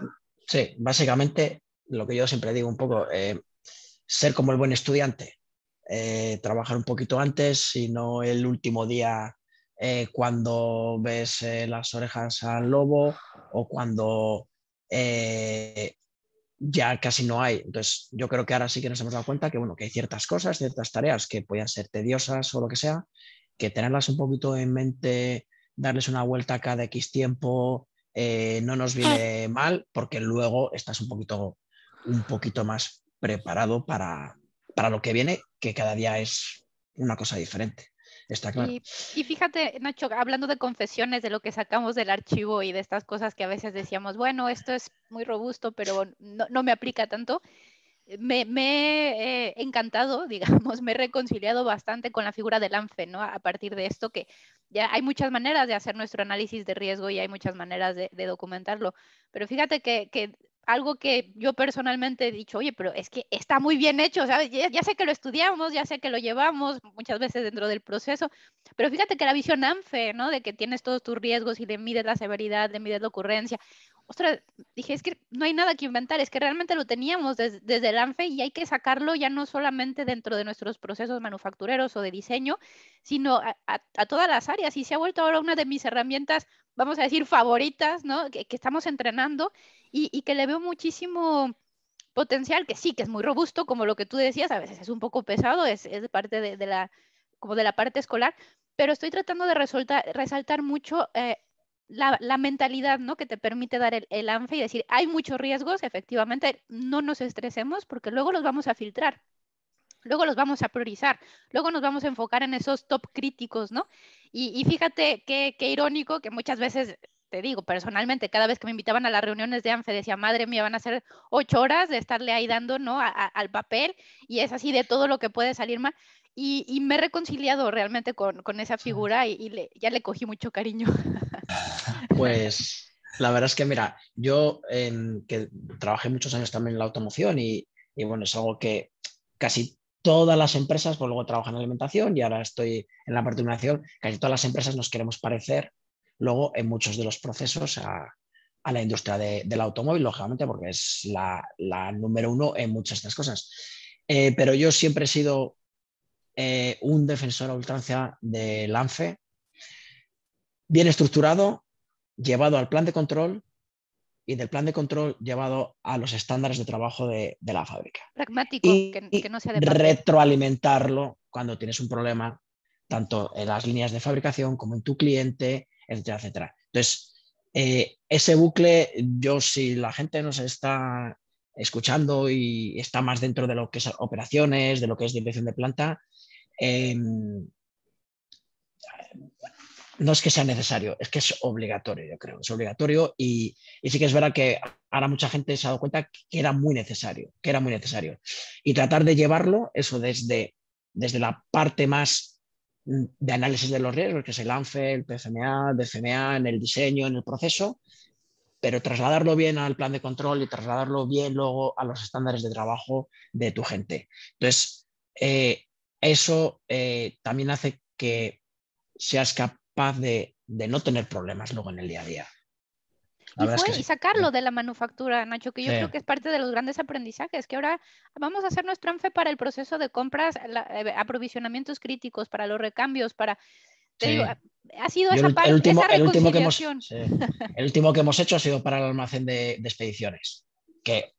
sí, básicamente lo que yo siempre digo un poco, ser como el buen estudiante, trabajar un poquito antes y no el último día cuando ves las orejas al lobo o cuando ya casi no hay. Entonces, yo creo que ahora sí que nos hemos dado cuenta que, bueno, que hay ciertas cosas, ciertas tareas que puedan ser tediosas o lo que sea, que tenerlas un poquito en mente, darles una vuelta cada X tiempo, no nos viene mal porque luego estás un poquito más preparado para lo que viene, que cada día es una cosa diferente. Está claro. Y fíjate, Nacho, hablando de confesiones, de lo que sacamos del archivo y de estas cosas que a veces decíamos, bueno, esto es muy robusto, pero no me aplica tanto. Me he encantado, digamos, me he reconciliado bastante con la figura del ANFE, ¿no? A partir de esto que ya hay muchas maneras de hacer nuestro análisis de riesgo y hay muchas maneras de documentarlo. Pero fíjate que algo que yo personalmente he dicho, oye, pero es que está muy bien hecho, ¿sabes? Ya sé que lo estudiamos, ya sé que lo llevamos muchas veces dentro del proceso, pero fíjate que la visión ANFE, ¿no? De que tienes todos tus riesgos y le mides la severidad, le mides la ocurrencia. Ostras, dije, es que no hay nada que inventar, es que realmente lo teníamos desde el ANFE y hay que sacarlo ya no solamente dentro de nuestros procesos manufactureros o de diseño, sino a todas las áreas. Y se ha vuelto ahora una de mis herramientas, vamos a decir, favoritas, ¿no? Que estamos entrenando y que le veo muchísimo potencial, que sí, que es muy robusto, como lo que tú decías, a veces es un poco pesado, es parte como de la parte escolar, pero estoy tratando de resaltar mucho la mentalidad, ¿no? Que te permite dar el ANFE y decir, hay muchos riesgos, efectivamente, no nos estresemos porque luego los vamos a filtrar. Luego los vamos a priorizar, luego nos vamos a enfocar en esos top críticos, ¿no? Y fíjate qué irónico que muchas veces, te digo, personalmente, cada vez que me invitaban a las reuniones de ANFE, decía, madre mía, van a ser 8 horas de estarle ahí dando, ¿no? Al papel, y es así de todo lo que puede salir mal. Y me he reconciliado realmente con esa figura y ya le cogí mucho cariño. Pues la verdad es que, mira, yo que trabajé muchos años también en la automoción y bueno, es algo que casi todas las empresas, pues luego trabajan en alimentación y ahora estoy en la parte de alimentación, casi todas las empresas nos queremos parecer luego en muchos de los procesos a la industria del automóvil, lógicamente, porque es la número uno en muchas de estas cosas. Pero yo siempre he sido un defensor a ultranza del ANFE, bien estructurado, llevado al plan de control y del plan de control llevado a los estándares de trabajo de la fábrica. Pragmático, Y que no sea de papel. retroalimentarlo cuando tienes un problema, tanto en las líneas de fabricación como en tu cliente, etcétera, etcétera. Entonces, ese bucle, yo si la gente nos está escuchando y está más dentro de lo que es operaciones, de lo que es dirección de planta, no es que sea necesario, es que es obligatorio, yo creo. Es obligatorio y sí que es verdad que ahora mucha gente se ha dado cuenta que era muy necesario, que era muy necesario. Y tratar de llevarlo, eso desde la parte más de análisis de los riesgos, que es el ANFE, el PFMA, DFMA, en el diseño, en el proceso, pero trasladarlo bien al plan de control y trasladarlo bien luego a los estándares de trabajo de tu gente. Entonces, eso también hace que seas capaz de no tener problemas luego en el día a día. La verdad es que y sí. sacarlo de la manufactura, Nacho, que yo Sí. creo que es parte de los grandes aprendizajes, que ahora vamos a hacer nuestro ANFE para el proceso de compras, aprovisionamientos críticos, para los recambios, para, te digo, Sí. ha sido Yo esa parte, esa el último que hemos, reconciliación. sí, el último que hemos hecho ha sido para el almacén de expediciones, que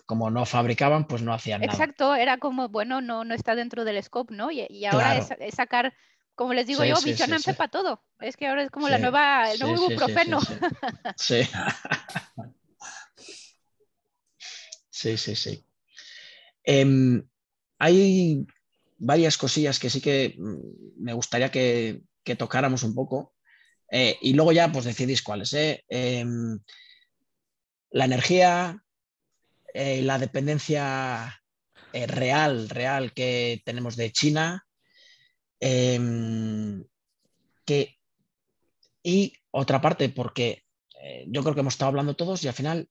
como no fabricaban, pues no hacían nada. Exacto, era como, bueno, no está dentro del scope, ¿no? Y ahora Claro. es sacar, como les digo Sí, yo, sí, visión sí, sí. ANFE para todo. Es que ahora es como Sí, el nuevo sí, sí, sí, sí, ibuprofeno. sí. Sí, sí, sí, sí. Hay varias cosillas que sí que me gustaría que tocáramos un poco y luego ya pues decidís cuáles. La energía, la dependencia real que tenemos de China em, que, y otra parte porque yo creo que hemos estado hablando todos y al final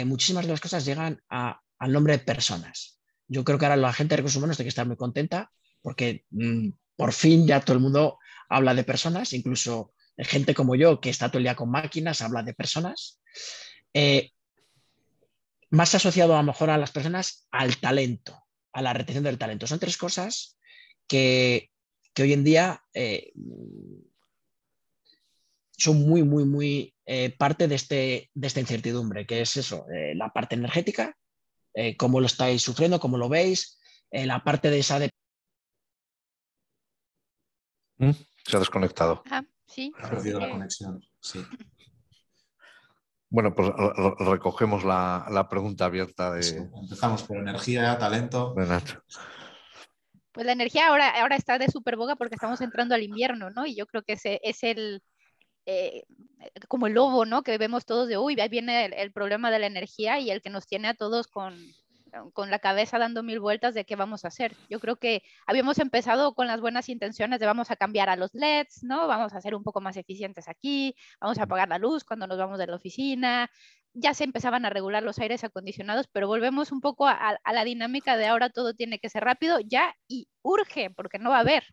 muchísimas de las cosas llegan al nombre de personas. Yo creo que ahora la gente de recursos humanos tiene que estar muy contenta porque por fin ya todo el mundo habla de personas, incluso gente como yo que está todo el día con máquinas habla de personas. Eh, Más asociado a lo mejor a las personas al talento, a la retención del talento. Son tres cosas que hoy en día son muy parte de esta incertidumbre, que es eso, la parte energética, cómo lo estáis sufriendo, cómo lo veis, la parte de esa... Se ha desconectado. Ah, sí, Ha perdido la que conexión, sí. Bueno, pues recogemos la pregunta abierta Eso. Empezamos por energía, talento. de Nacho. pues la energía ahora está de súper boga porque estamos entrando al invierno, ¿no? Y yo creo que ese es eh, como el lobo, ¿no? Que vemos todos de, uy, ahí viene el problema de la energía y el que nos tiene a todos con la cabeza dando mil vueltas de qué vamos a hacer. Yo creo que habíamos empezado con las buenas intenciones de vamos a cambiar a los LEDs, ¿no? Vamos a ser un poco más eficientes aquí, vamos a apagar la luz cuando nos vamos de la oficina. Ya se empezaban a regular los aires acondicionados, pero volvemos un poco a la dinámica de ahora todo tiene que ser rápido ya y urge, porque no va a haber.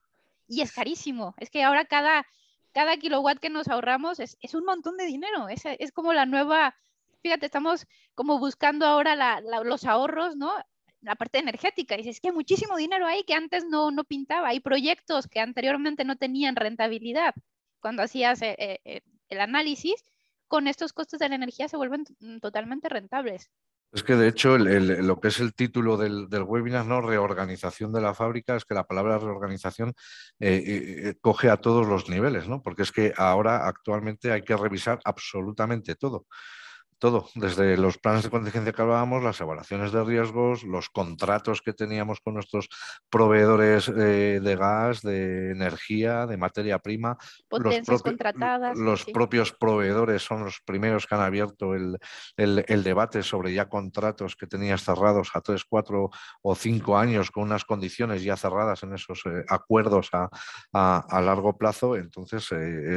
Y es carísimo. Es que ahora cada kilowatt que nos ahorramos es un montón de dinero. Es como la nueva, fíjate, estamos como buscando ahora los ahorros, ¿no? La parte energética. Y dices, es que hay muchísimo dinero ahí que antes no pintaba. Hay proyectos que anteriormente no tenían rentabilidad. Cuando hacías el análisis, con estos costos de la energía se vuelven totalmente rentables. Es que de hecho lo que es el título del webinar, ¿no? Reorganización de la fábrica, es que la palabra reorganización coge a todos los niveles, ¿no? Porque es que ahora actualmente hay que revisar absolutamente todo. Todo, desde los planes de contingencia que hablábamos, las evaluaciones de riesgos, los contratos que teníamos con nuestros proveedores de gas, de energía, de materia prima. Potencias contratadas, Los sí. propios proveedores son los primeros que han abierto el debate sobre ya contratos que tenías cerrados a 3, 4 o 5 años con unas condiciones ya cerradas en esos acuerdos a largo plazo. Entonces,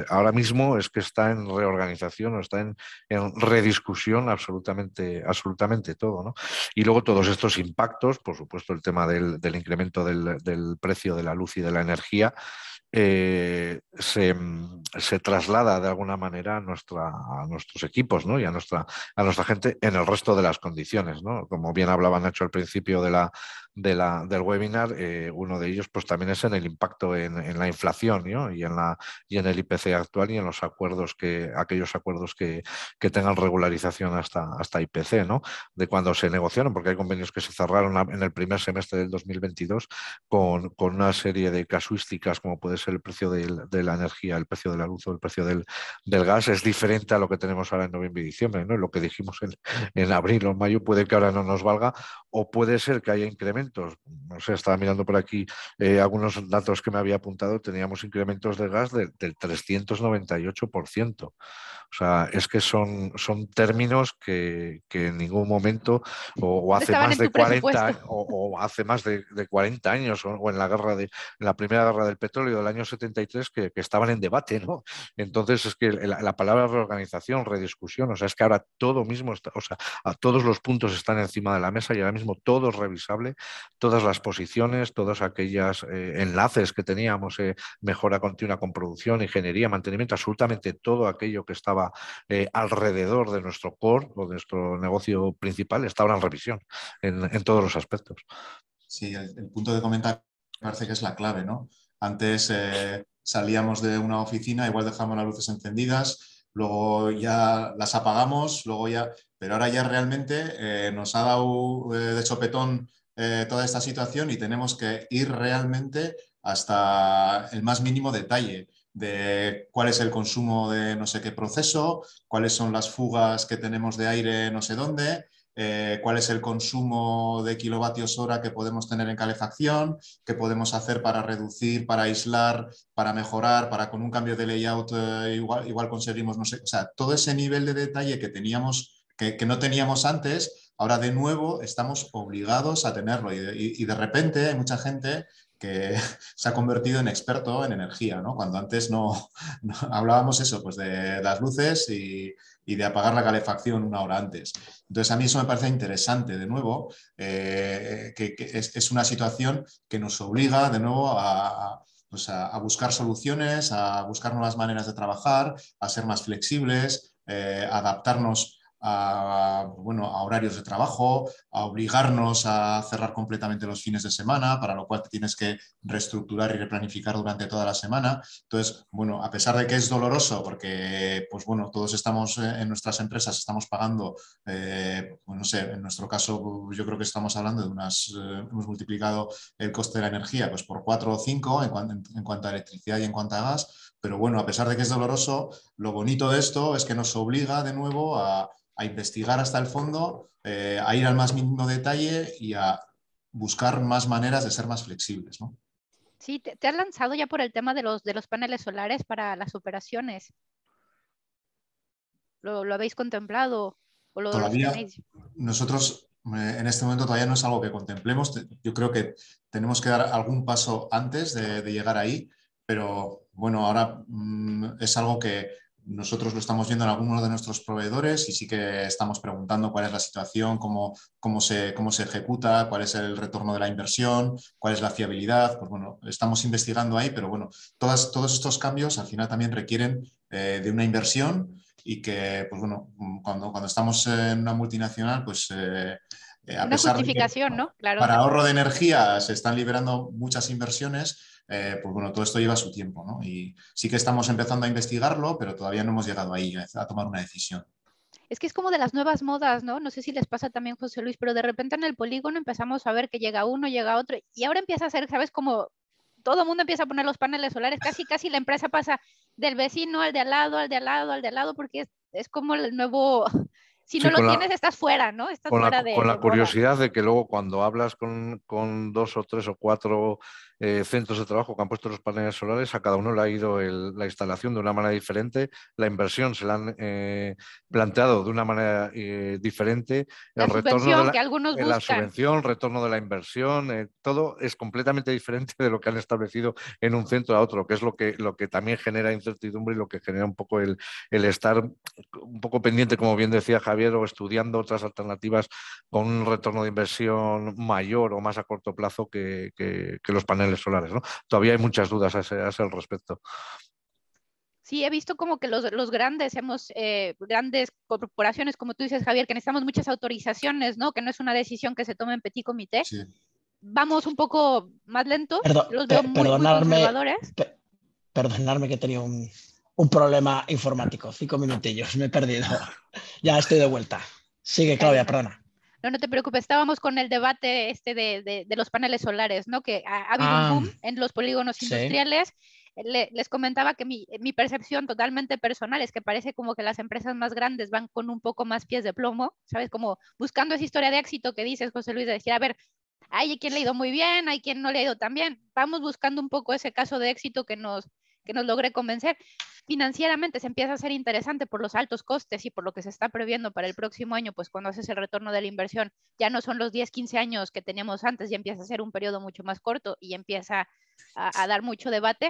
ahora mismo es que está en reorganización o está en rediscusión absolutamente todo, ¿no? Y luego todos estos impactos, por supuesto el tema del incremento del precio de la luz y de la energía, se traslada de alguna manera a nuestros equipos, ¿no? Y a nuestra gente en el resto de las condiciones, ¿no? Como bien hablaba Nacho al principio del webinar, uno de ellos pues también es en el impacto en la inflación, ¿no? Y en el IPC actual y en los aquellos acuerdos que tengan regularización hasta IPC, ¿no? De cuando se negociaron, porque hay convenios que se cerraron en el primer semestre del 2022 con una serie de casuísticas como puede ser el precio de la energía, el precio de la luz o el precio del gas. Es diferente a lo que tenemos ahora en noviembre y diciembre, ¿no? Lo que dijimos en abril o en mayo puede que ahora no nos valga o puede ser que haya incrementos. No sé, estaba mirando por aquí algunos datos que me había apuntado, teníamos incrementos de gas del 398%. O sea, es que son términos que en ningún momento o No hace estaban más en de tu 40 presupuesto. o hace más de 40 años o en en la primera guerra del petróleo del año 73 que estaban en debate, ¿no? Entonces es que la palabra reorganización, rediscusión, o sea, es que ahora todo mismo está, o sea, a todos los puntos están encima de la mesa y ahora mismo todo es revisable todas las posiciones, todos aquellos enlaces que teníamos, mejora continua con producción, ingeniería, mantenimiento, absolutamente todo aquello que estaba alrededor de nuestro core o de nuestro negocio principal está ahora en revisión en todos los aspectos. Sí, el punto de comentar me parece que es la clave, ¿no? Antes salíamos de una oficina, igual dejamos las luces encendidas, luego ya las apagamos, luego ya, pero ahora ya realmente nos ha dado de sopetón toda esta situación y tenemos que ir realmente hasta el más mínimo detalle de cuál es el consumo de no sé qué proceso, cuáles son las fugas que tenemos de aire no sé dónde, cuál es el consumo de kilovatios hora que podemos tener en calefacción, qué podemos hacer para reducir, para aislar, para mejorar, para con un cambio de layout igual conseguimos, no sé, o sea, todo ese nivel de detalle que teníamos, que no teníamos antes, ahora de nuevo estamos obligados a tenerlo y de repente hay mucha gente que se ha convertido en experto en energía, ¿no? Cuando antes no hablábamos eso, pues de las luces y de apagar la calefacción una hora antes. Entonces, a mí eso me parece interesante, de nuevo, que es una situación que nos obliga, de nuevo, pues a buscar soluciones, a buscar nuevas maneras de trabajar, a ser más flexibles, adaptarnos bueno, a horarios de trabajo, a obligarnos a cerrar completamente los fines de semana, para lo cual te tienes que reestructurar y replanificar durante toda la semana. Entonces, bueno, a pesar de que es doloroso, porque, pues bueno, todos estamos en nuestras empresas, estamos pagando, pues no sé, en nuestro caso, yo creo que estamos hablando de hemos multiplicado el coste de la energía pues por 4 o 5 en cuanto a electricidad y en cuanto a gas, pero bueno, a pesar de que es doloroso, lo bonito de esto es que nos obliga de nuevo a investigar hasta el fondo, a ir al más mínimo detalle y a buscar más maneras de ser más flexibles, ¿no? Sí, te has lanzado ya por el tema de los paneles solares para las operaciones. ¿Lo habéis contemplado o los Todavía tenéis? nosotros en este momento todavía no es algo que contemplemos. Yo creo que tenemos que dar algún paso antes de llegar ahí, pero bueno, ahora es algo que nosotros lo estamos viendo en algunos de nuestros proveedores y sí que estamos preguntando cuál es la situación, cómo se ejecuta, cuál es el retorno de la inversión, cuál es la fiabilidad. Pues bueno, estamos investigando ahí, pero bueno, todos estos cambios al final también requieren de una inversión y que, pues bueno, cuando estamos en una multinacional, pues a Una pesar de que justificación, ¿no? Claro. para ahorro de energía se están liberando muchas inversiones, pues bueno, todo esto lleva su tiempo, ¿no? Y sí que estamos empezando a investigarlo, pero todavía no hemos llegado ahí a tomar una decisión. Es que es como de las nuevas modas, ¿no? No sé si les pasa también, José Luis, pero de repente en el polígono empezamos a ver que llega uno, llega otro, y ahora empieza a ser, ¿sabes? Como todo el mundo empieza a poner los paneles solares, casi la empresa pasa del vecino al de al lado, al de al lado, al de al lado, porque es como el nuevo, si no Sí, lo tienes, estás fuera, ¿no? Estás fuera con la de moda. curiosidad de que luego cuando hablas con 2 o 3 o 4 centros de trabajo que han puesto los paneles solares, a cada uno le ha ido la instalación de una manera diferente, la inversión se la han planteado de una manera diferente, La el retorno de subvención que algunos la buscan. subvención, el retorno de la inversión, todo es completamente diferente de lo que han establecido en un centro a otro, que es lo que también genera incertidumbre y lo que genera un poco el estar un poco pendiente, como bien decía Javier, o estudiando otras alternativas con un retorno de inversión mayor o más a corto plazo que los paneles solares, ¿no? Todavía hay muchas dudas a ese respecto. Sí, he visto como que los grandes, grandes corporaciones, como tú dices, Javier, que necesitamos muchas autorizaciones, ¿no? Que no es una decisión que se tome en petit comité. Sí. Vamos un poco más lentos, los veo muy, muy Perdonadme, conservadores. perdonadme que he tenido un problema informático. 5 minutillos, me he perdido. Ya estoy de vuelta. Sigue, Claudia, perdona. No te preocupes, estábamos con el debate de los paneles solares, ¿no? Que ha habido un boom en los polígonos industriales. Les comentaba que mi percepción totalmente personal es que parece como que las empresas más grandes van con un poco más pies de plomo, ¿sabes? Como buscando esa historia de éxito que dices, José Luis, de decir, a ver, hay quien le ha ido muy bien, hay quien no le ha ido tan bien. Vamos buscando un poco ese caso de éxito que nos logre convencer. Financieramente se empieza a ser interesante por los altos costes y por lo que se está previendo para el próximo año, pues cuando haces el retorno de la inversión, ya no son los 10, 15 años que teníamos antes, ya empieza a ser un periodo mucho más corto y empieza a dar mucho debate.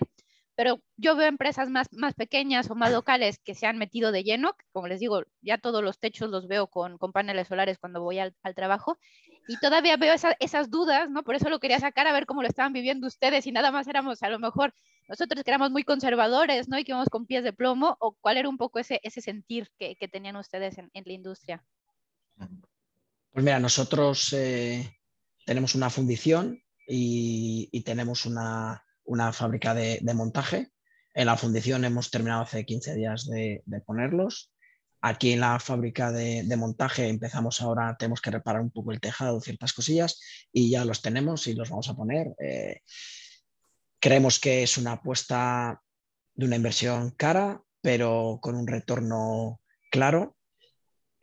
pero yo veo empresas más pequeñas o más locales que se han metido de lleno, como les digo, ya todos los techos los veo con paneles solares cuando voy al trabajo, y todavía veo esas dudas, ¿no? Por eso lo quería sacar a ver cómo lo estaban viviendo ustedes, y nada más éramos a lo mejor nosotros que éramos muy conservadores, ¿no? Y que íbamos con pies de plomo, o cuál era un poco ese sentir que tenían ustedes en la industria. Pues mira, nosotros tenemos una fundición y tenemos una fábrica de montaje. En la fundición hemos terminado hace 15 días de ponerlos. Aquí en la fábrica de montaje empezamos ahora, tenemos que reparar un poco el tejado, ciertas cosillas, y ya los tenemos y los vamos a poner. Creemos que es una apuesta de una inversión cara, pero con un retorno claro.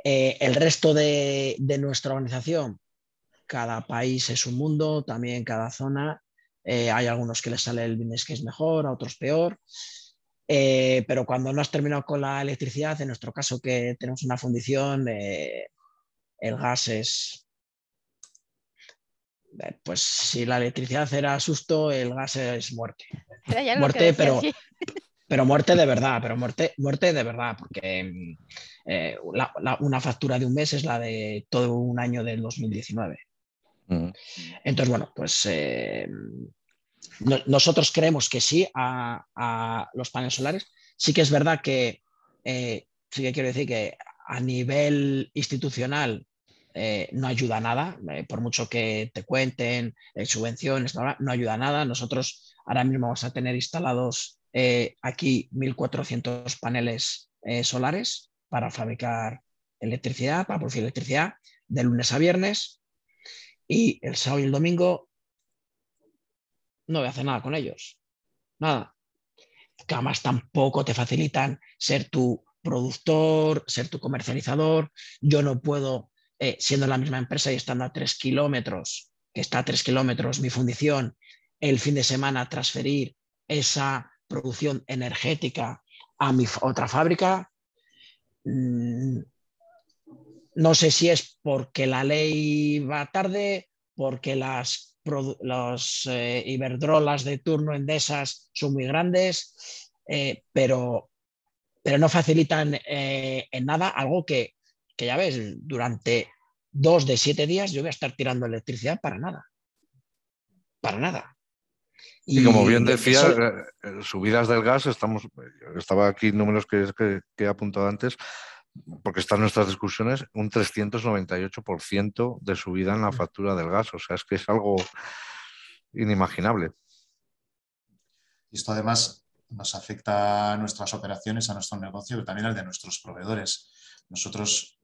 El resto de nuestra organización, cada país es un mundo, también cada zona. Hay algunos que les sale el business case mejor, a otros peor. Pero cuando no has terminado con la electricidad, en nuestro caso que tenemos una fundición, el gas es... Pues si la electricidad era susto, el gas es muerte. Muerte, pero muerte de verdad, muerte de verdad, porque una factura de un mes es la de todo un año del 2019. Entonces, bueno, pues nosotros creemos que sí a los paneles solares. Sí que es verdad que sí que quiero decir que a nivel institucional no ayuda a nada, por mucho que te cuenten subvenciones, no ayuda a nada. Nosotros ahora mismo vamos a tener instalados aquí 1.400 paneles solares para fabricar electricidad, para producir electricidad de lunes a viernes, y el sábado y el domingo no voy a hacer nada con ellos, nada. Que además tampoco te facilitan ser tu productor, ser tu comercializador. Yo no puedo, siendo la misma empresa y estando a 3 kilómetros, que está a 3 kilómetros mi fundición, el fin de semana transferir esa producción energética a mi otra fábrica. No sé si es porque la ley va tarde, porque los Iberdrolas de turno Endesas son muy grandes, pero no facilitan en nada algo que ya ves, durante 2 de 7 días yo voy a estar tirando electricidad para nada. Para nada. Y como bien decía, subidas del gas, estaba aquí números que he apuntado antes, porque están nuestras discusiones, un 398% de subida en la factura del gas. O sea, es que es algo inimaginable. Y esto además nos afecta a nuestras operaciones, a nuestro negocio, pero también al de nuestros proveedores. Nosotros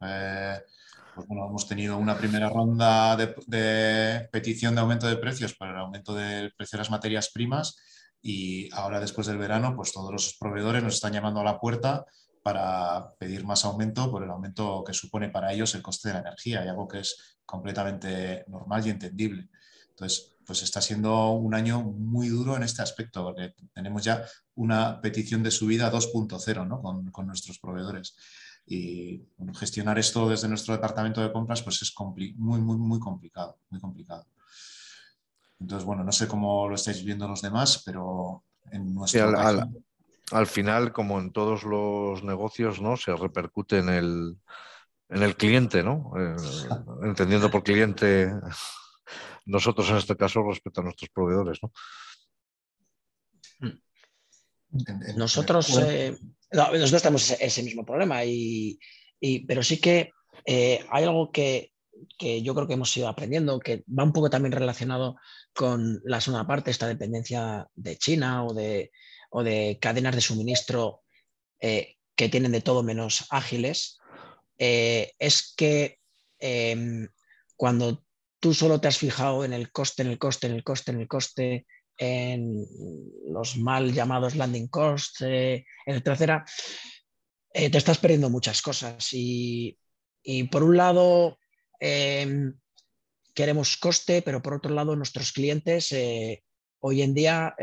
pues bueno, hemos tenido una primera ronda de petición de aumento de precios por el aumento del precio de las materias primas, y ahora después del verano pues todos los proveedores nos están llamando a la puerta para pedir más aumento por el aumento que supone para ellos el coste de la energía, y algo que es completamente normal y entendible. Entonces, pues está siendo un año muy duro en este aspecto, porque tenemos ya una petición de subida 2.0, ¿no? con nuestros proveedores. Y bueno, gestionar esto desde nuestro departamento de compras pues es muy complicado, muy complicado. Entonces, bueno, no sé cómo lo estáis viendo los demás, pero en nuestro caso... Al final, como en todos los negocios, ¿no? Se repercute en el cliente, ¿no? Entendiendo por cliente nosotros en este caso respecto a nuestros proveedores, ¿no? Nosotros tenemos ese mismo problema, pero sí que hay algo que yo creo que hemos ido aprendiendo, que va un poco también relacionado con la segunda parte, esta dependencia de China o de cadenas de suministro que tienen de todo menos ágiles. Es que cuando tú solo te has fijado en el coste, en los mal llamados landing costs, etcétera, te estás perdiendo muchas cosas. Y por un lado queremos coste, pero por otro lado nuestros clientes, hoy en día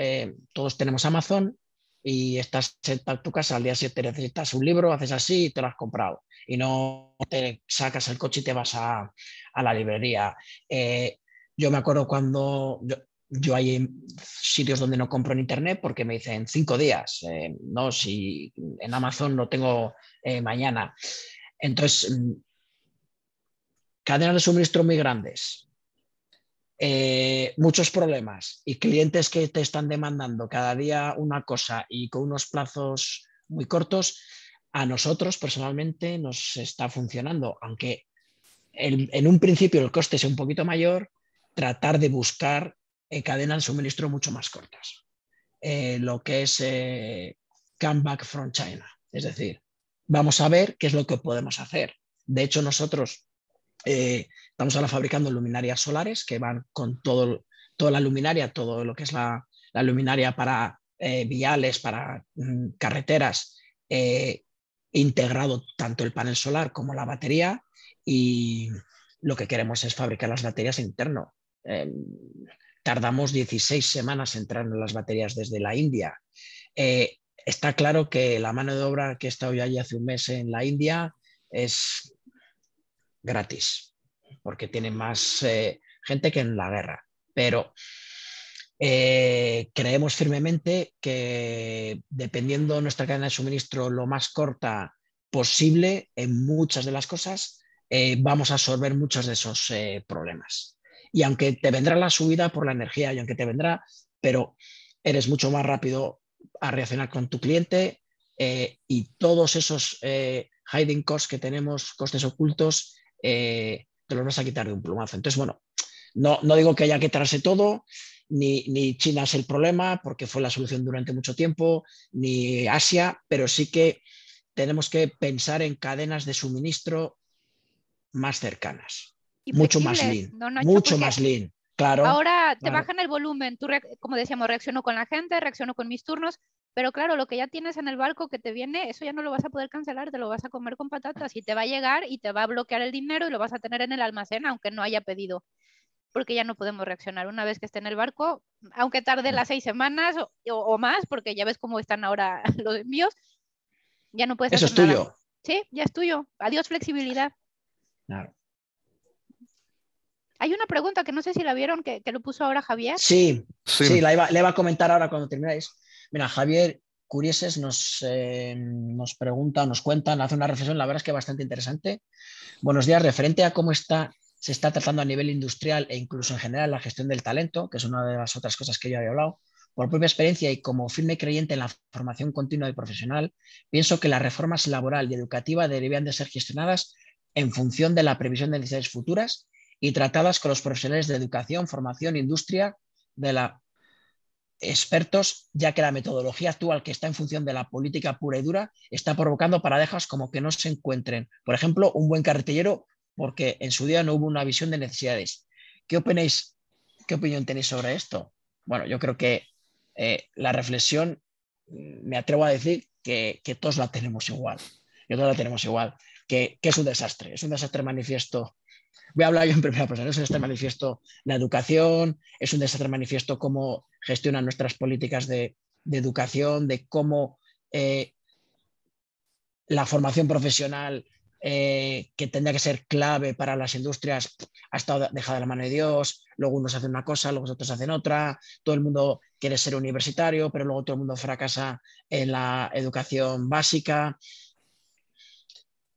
todos tenemos Amazon, y estás en tu casa, al día siguiente necesitas un libro, haces así y te lo has comprado. Y no te sacas el coche y te vas a la librería. Yo me acuerdo cuando yo hay sitios donde no compro en internet porque me dicen 5 días, no, si en Amazon lo tengo mañana. Entonces, cadenas de suministro muy grandes, muchos problemas y clientes que te están demandando cada día una cosa y con unos plazos muy cortos, a nosotros personalmente nos está funcionando, aunque en un principio el coste sea un poquito mayor, tratar de buscar cadenas de suministro mucho más cortas. Lo que es come back from China. Es decir, vamos a ver qué es lo que podemos hacer. De hecho, nosotros estamos ahora fabricando luminarias solares que van con toda la luminaria, todo lo que es la luminaria para viales, para carreteras, integrado tanto el panel solar como la batería, y lo que queremos es fabricar las baterías interno. Tardamos 16 semanas en entrar en las baterías desde la India. Está claro que la mano de obra que he estado yo allí hace un mes en la India es gratis, porque tiene más gente que en la guerra. Pero creemos firmemente que dependiendo de nuestra cadena de suministro lo más corta posible en muchas de las cosas, vamos a absorber muchos de esos problemas. Y aunque te vendrá la subida por la energía y aunque te vendrá, pero eres mucho más rápido a reaccionar con tu cliente y todos esos hiding costs que tenemos, costes ocultos, te los vas a quitar de un plumazo. Entonces, bueno, no digo que haya que traerse todo, ni China es el problema, porque fue la solución durante mucho tiempo, ni Asia, pero sí que tenemos que pensar en cadenas de suministro más cercanas, Y mucho más flexibles, lean, ¿no, Nacho? mucho Porque más lean. Claro, ahora te claro. bajan el volumen, tú, como decíamos, reacciono con la gente, reacciono con mis turnos, pero claro, lo que ya tienes en el barco que te viene, eso ya no lo vas a poder cancelar, te lo vas a comer con patatas y te va a llegar y te va a bloquear el dinero y lo vas a tener en el almacén, aunque no haya pedido, porque ya no podemos reaccionar. Una vez que esté en el barco, aunque tarde las 6 semanas o más, porque ya ves cómo están ahora los envíos, ya no puedes Eso hacer es nada. tuyo. Sí, ya es tuyo. Adiós, flexibilidad. Claro. Hay una pregunta que no sé si la vieron, que lo puso ahora Javier. Sí, Sí. le iba a comentar ahora cuando termináis. Mira, Javier Curieses nos pregunta, nos cuenta, hace una reflexión, la verdad es que bastante interesante. Buenos días, referente a cómo se está tratando a nivel industrial e incluso en general la gestión del talento, que es una de las otras cosas que yo había hablado. Por propia experiencia y como firme creyente en la formación continua y profesional, pienso que las reformas laboral y educativa deberían de ser gestionadas en función de la previsión de necesidades futuras y tratadas con los profesionales de educación, formación, industria, de la expertos, ya que la metodología actual, que está en función de la política pura y dura, está provocando paradojas como que no se encuentren, por ejemplo, un buen carretillero, porque en su día no hubo una visión de necesidades. ¿Qué opináis? ¿Qué opinión tenéis sobre esto? Bueno, yo creo que la reflexión, me atrevo a decir que todos la tenemos igual. Que todos la tenemos igual. Que es un desastre manifiesto. Voy a hablar yo en primera persona. Es un desastre manifiesto la educación, es un desastre manifiesto cómo gestionan nuestras políticas de educación, de cómo la formación profesional, que tendría que ser clave para las industrias, ha estado dejada de la mano de Dios. Luego unos hacen una cosa, luego otros hacen otra. Todo el mundo quiere ser universitario, pero luego todo el mundo fracasa en la educación básica.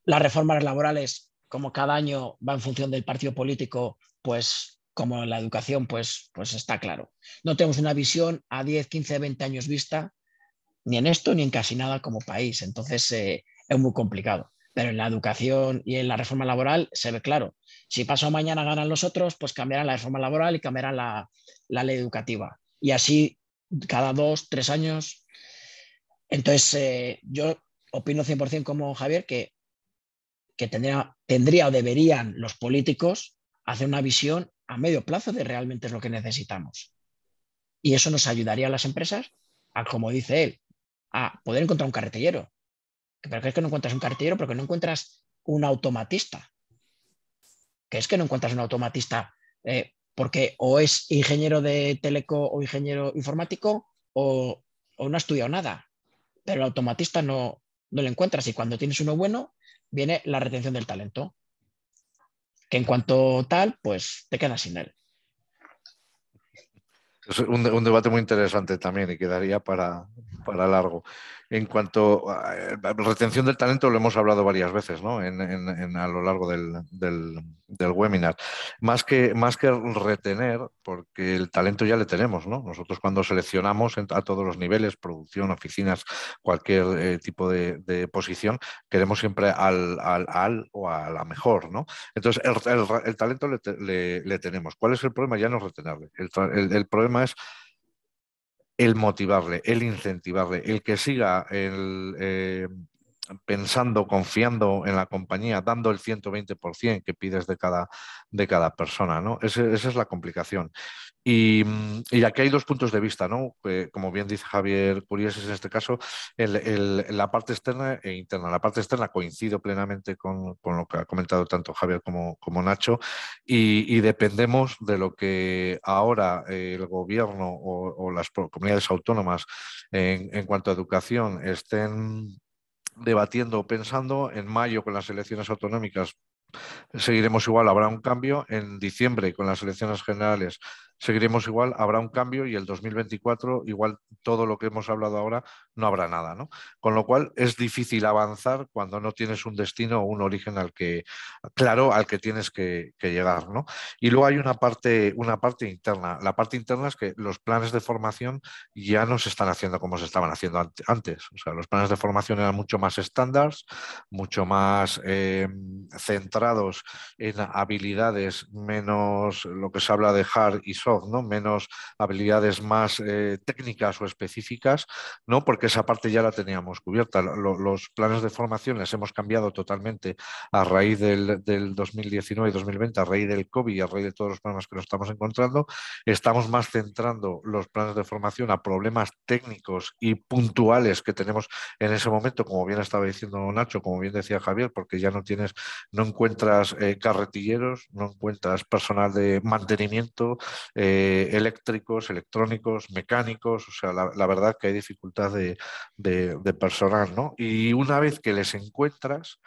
Las reformas laborales, como cada año va en función del partido político, pues como en la educación, pues está claro. No tenemos una visión a 10, 15, 20 años vista, ni en esto ni en casi nada como país. Entonces es muy complicado. Pero en la educación y en la reforma laboral se ve claro. Si pasado mañana ganan los otros, pues cambiarán la reforma laboral y cambiarán la ley educativa. Y así cada 2, 3 años. Entonces yo opino 100% como Javier que tendría o deberían los políticos hacer una visión a medio plazo de realmente es lo que necesitamos. Y eso nos ayudaría a las empresas a, como dice él, a poder encontrar un carretillero. Pero que es que no encuentras un carretillero porque no encuentras un automatista. Que es que no encuentras un automatista porque o es ingeniero de teleco o ingeniero informático o no ha estudiado nada. Pero el automatista no lo encuentras y cuando tienes uno bueno viene la retención del talento, que en cuanto tal, pues te quedas sin él. Es un debate muy interesante también y quedaría para largo. En cuanto a retención del talento, lo hemos hablado varias veces, ¿no? A lo largo del webinar. Más que retener, porque el talento ya le tenemos, ¿no? Nosotros cuando seleccionamos a todos los niveles, producción, oficinas, cualquier tipo de posición, queremos siempre al o a la mejor, ¿no? Entonces, el talento le tenemos. ¿Cuál es el problema? Ya no es retenerle. El problema es el motivarle, el incentivarle, el que siga pensando, confiando en la compañía, dando el 120% que pides de cada persona, ¿no? Esa es la complicación. Y aquí hay dos puntos de vista, ¿no? Como bien dice Javier Curieses en este caso, la parte externa e interna. La parte externa coincido plenamente con lo que ha comentado tanto Javier como Nacho, y dependemos de lo que ahora el gobierno o las comunidades autónomas en cuanto a educación estén debatiendo o pensando. En mayo, con las elecciones autonómicas, seguiremos igual, habrá un cambio. En diciembre, con las elecciones generales, seguiremos igual, habrá un cambio, y el 2024, igual todo lo que hemos hablado ahora, no habrá nada, ¿no? Con lo cual es difícil avanzar cuando no tienes un destino o un origen claro, al que tienes que llegar, ¿no? Y luego hay una parte interna. La parte interna es que los planes de formación ya no se están haciendo como se estaban haciendo antes. O sea, los planes de formación eran mucho más estándares, mucho más centrados en habilidades, menos lo que se habla de hard y soft, ¿no? Menos habilidades más técnicas o específicas, ¿no? Porque esa parte ya la teníamos cubierta. Los planes de formación les hemos cambiado totalmente a raíz del 2019 y 2020, a raíz del COVID y a raíz de todos los problemas que nos estamos encontrando. Estamos más centrando los planes de formación a problemas técnicos y puntuales que tenemos en ese momento, como bien estaba diciendo Nacho, como bien decía Javier, porque ya no encuentras carretilleros, no encuentras personal de mantenimiento, eléctricos, electrónicos, mecánicos. O sea, la verdad que hay dificultad de personal, ¿no? Y una vez que les encuentras,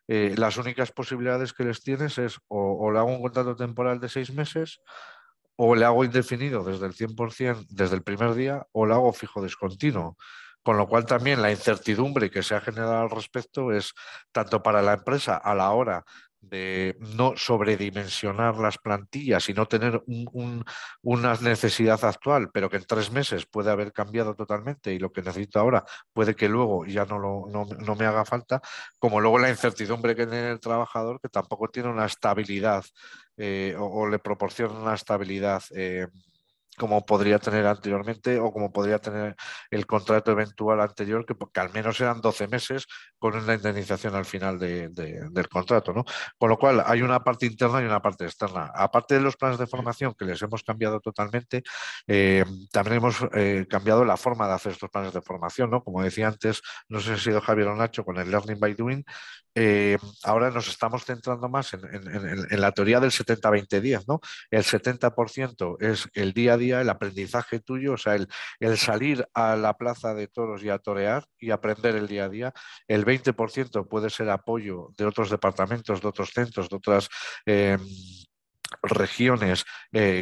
las únicas posibilidades que les tienes es o le hago un contrato temporal de 6 meses, o le hago indefinido desde el 100% desde el primer día, o le hago fijo discontinuo. Con lo cual también la incertidumbre que se ha generado al respecto es tanto para la empresa a la hora de no sobredimensionar las plantillas y no tener una necesidad actual, pero que en 3 meses puede haber cambiado totalmente y lo que necesito ahora puede que luego ya no me haga falta, como luego la incertidumbre que tiene el trabajador, que tampoco tiene una estabilidad o le proporciona una estabilidad como podría tener anteriormente o como podría tener el contrato eventual anterior, que al menos eran 12 meses con una indemnización al final del contrato, ¿no? Con lo cual hay una parte interna y una parte externa. Aparte de los planes de formación que les hemos cambiado totalmente, también hemos cambiado la forma de hacer estos planes de formación, ¿no? Como decía antes, no sé si ha sido Javier o Nacho, con el Learning by Doing. Ahora nos estamos centrando más en la teoría del 70-20 días, ¿no? El 70% es el día a día, el aprendizaje tuyo, o sea, el salir a la plaza de toros y a torear y aprender el día a día. El 20% puede ser apoyo de otros departamentos, de otros centros, de otras regiones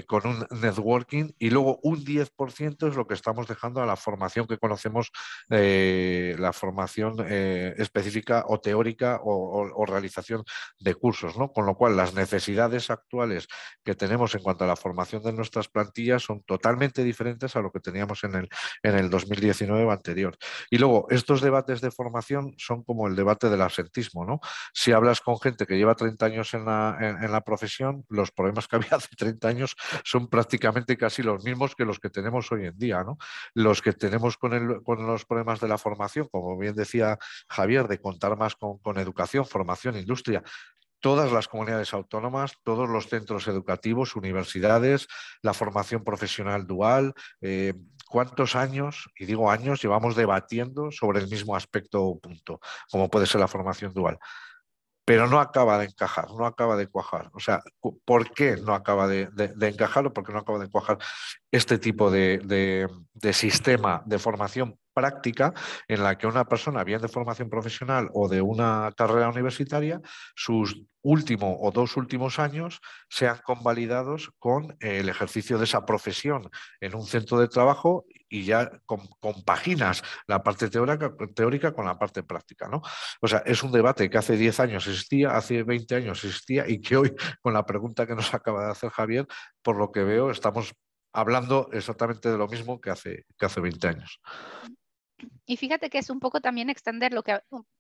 con un networking, y luego un 10% es lo que estamos dejando a la formación que conocemos, la formación específica o teórica o realización de cursos, ¿no? Con lo cual las necesidades actuales que tenemos en cuanto a la formación de nuestras plantillas son totalmente diferentes a lo que teníamos en el 2019 o anterior. Y luego estos debates de formación son como el debate del absentismo, ¿no? Si hablas con gente que lleva 30 años en la profesión, los problemas que había hace 30 años son prácticamente casi los mismos que los que tenemos hoy en día, ¿no? Los que tenemos con los problemas de la formación, como bien decía Javier, de contar más con educación, formación, industria. Todas las comunidades autónomas, todos los centros educativos, universidades, la formación profesional dual, ¿cuántos años, y digo años, llevamos debatiendo sobre el mismo aspecto o punto, como puede ser la formación dual? Pero no acaba de encajar, no acaba de cuajar. O sea, ¿por qué no acaba de encajar o por qué no acaba de cuajar este tipo de sistema de formación práctica en la que una persona, bien de formación profesional o de una carrera universitaria, sus último o 2 últimos años sean convalidados con el ejercicio de esa profesión en un centro de trabajo y ya compaginas la parte teórica con la parte práctica, ¿no? O sea, es un debate que hace 10 años existía, hace 20 años existía y que hoy, con la pregunta que nos acaba de hacer Javier, por lo que veo, estamos hablando exactamente de lo mismo que hace 20 años. Y fíjate que es un poco también extender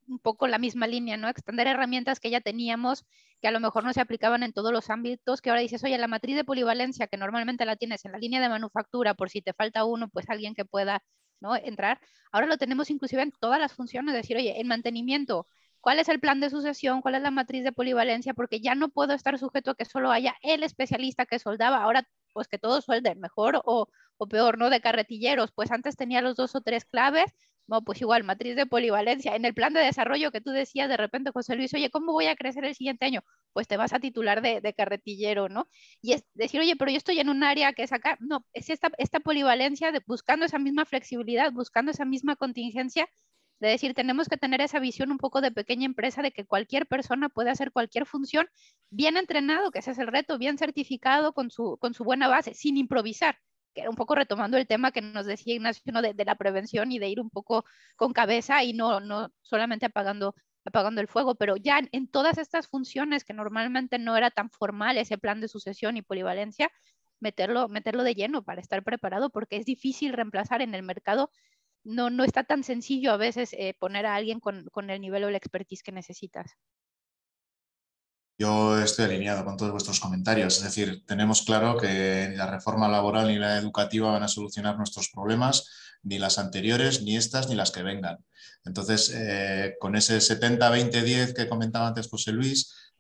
un poco la misma línea, ¿no? Extender herramientas que ya teníamos, que a lo mejor no se aplicaban en todos los ámbitos, que ahora dices, oye, la matriz de polivalencia, que normalmente la tienes en la línea de manufactura, por si te falta uno, pues alguien que pueda, ¿no?, entrar. Ahora lo tenemos inclusive en todas las funciones, decir, oye, en mantenimiento, ¿cuál es el plan de sucesión? ¿Cuál es la matriz de polivalencia? Porque ya no puedo estar sujeto a que solo haya el especialista que soldaba, ahora pues que todos suelden mejor o peor, ¿no? De carretilleros, pues antes tenía los 2 o 3 claves. No, pues igual, matriz de polivalencia. En el plan de desarrollo que tú decías de repente, José Luis, oye, ¿cómo voy a crecer el siguiente año? Pues te vas a titular de carretillero, ¿no? Y es decir, oye, pero yo estoy en un área que es acá. No, es esta polivalencia, buscando esa misma flexibilidad, buscando esa misma contingencia, de decir, tenemos que tener esa visión un poco de pequeña empresa de que cualquier persona puede hacer cualquier función, bien entrenado, que ese es el reto, bien certificado con su buena base, sin improvisar, que era un poco retomando el tema que nos decía Ignacio, ¿no?, de la prevención y de ir un poco con cabeza y no solamente apagando el fuego, pero ya en todas estas funciones que normalmente no era tan formal ese plan de sucesión y polivalencia, meterlo de lleno para estar preparado, porque es difícil reemplazar en el mercado. No está tan sencillo a veces poner a alguien con el nivel o la expertise que necesitas. Yo estoy alineado con todos vuestros comentarios. Es decir, tenemos claro que ni la reforma laboral ni la educativa van a solucionar nuestros problemas, ni las anteriores, ni estas, ni las que vengan. Entonces, con ese 70-20-10 que comentaba antes José Luis,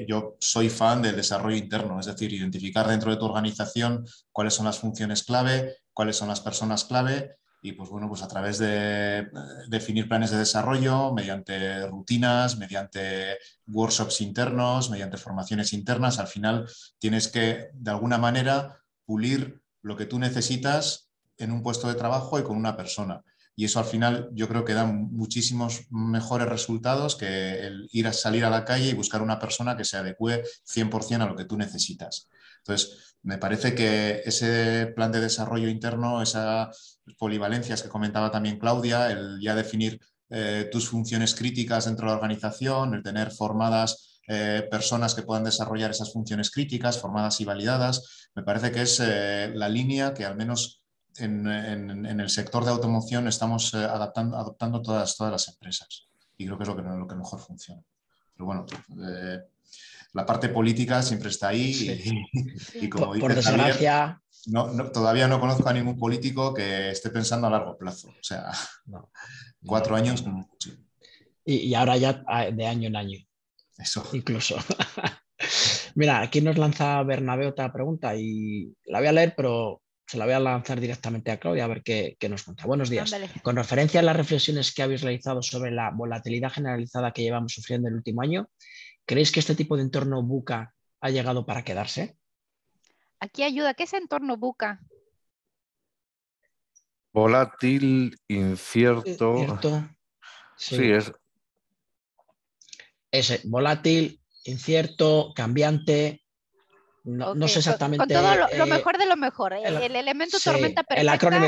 yo soy fan del desarrollo interno, es decir, identificar dentro de tu organización cuáles son las funciones clave, cuáles son las personas clave. Y pues bueno, pues a través de definir planes de desarrollo, mediante rutinas, mediante workshops internos, mediante formaciones internas, al final tienes que, de alguna manera, pulir lo que tú necesitas en un puesto de trabajo y con una persona. Y eso al final yo creo que da muchísimos mejores resultados que el ir a salir a la calle y buscar una persona que se adecue 100% a lo que tú necesitas. Entonces, me parece que ese plan de desarrollo interno, esas polivalencias que comentaba también Claudia, el ya definir tus funciones críticas dentro de la organización, el tener formadas personas que puedan desarrollar esas funciones críticas, formadas y validadas, me parece que es la línea que al menos en el sector de automoción estamos adoptando todas las empresas. Y creo que es lo que mejor funciona. Pero bueno, la parte política siempre está ahí, sí. y como por dice Javier, desgracia, todavía no conozco a ningún político que esté pensando a largo plazo. O sea, no, 4 años. no. Y ahora ya de año en año, Eso. incluso. Mira, aquí nos lanza Bernabé otra pregunta y la voy a leer, pero se la voy a lanzar directamente a Claudia a ver qué nos cuenta. Buenos días. Ándale. Con referencia a las reflexiones que habéis realizado sobre la volatilidad generalizada que llevamos sufriendo el último año, ¿creéis que este tipo de entorno VUCA ha llegado para quedarse? Aquí ayuda. ¿Qué es entorno VUCA? Volátil, incierto. ¿Cierto? Sí, es. Ese, volátil, incierto, cambiante. No, Okay. no sé exactamente. Con todo lo mejor de lo mejor. El elemento sí, tormenta perfecta. El acrónimo.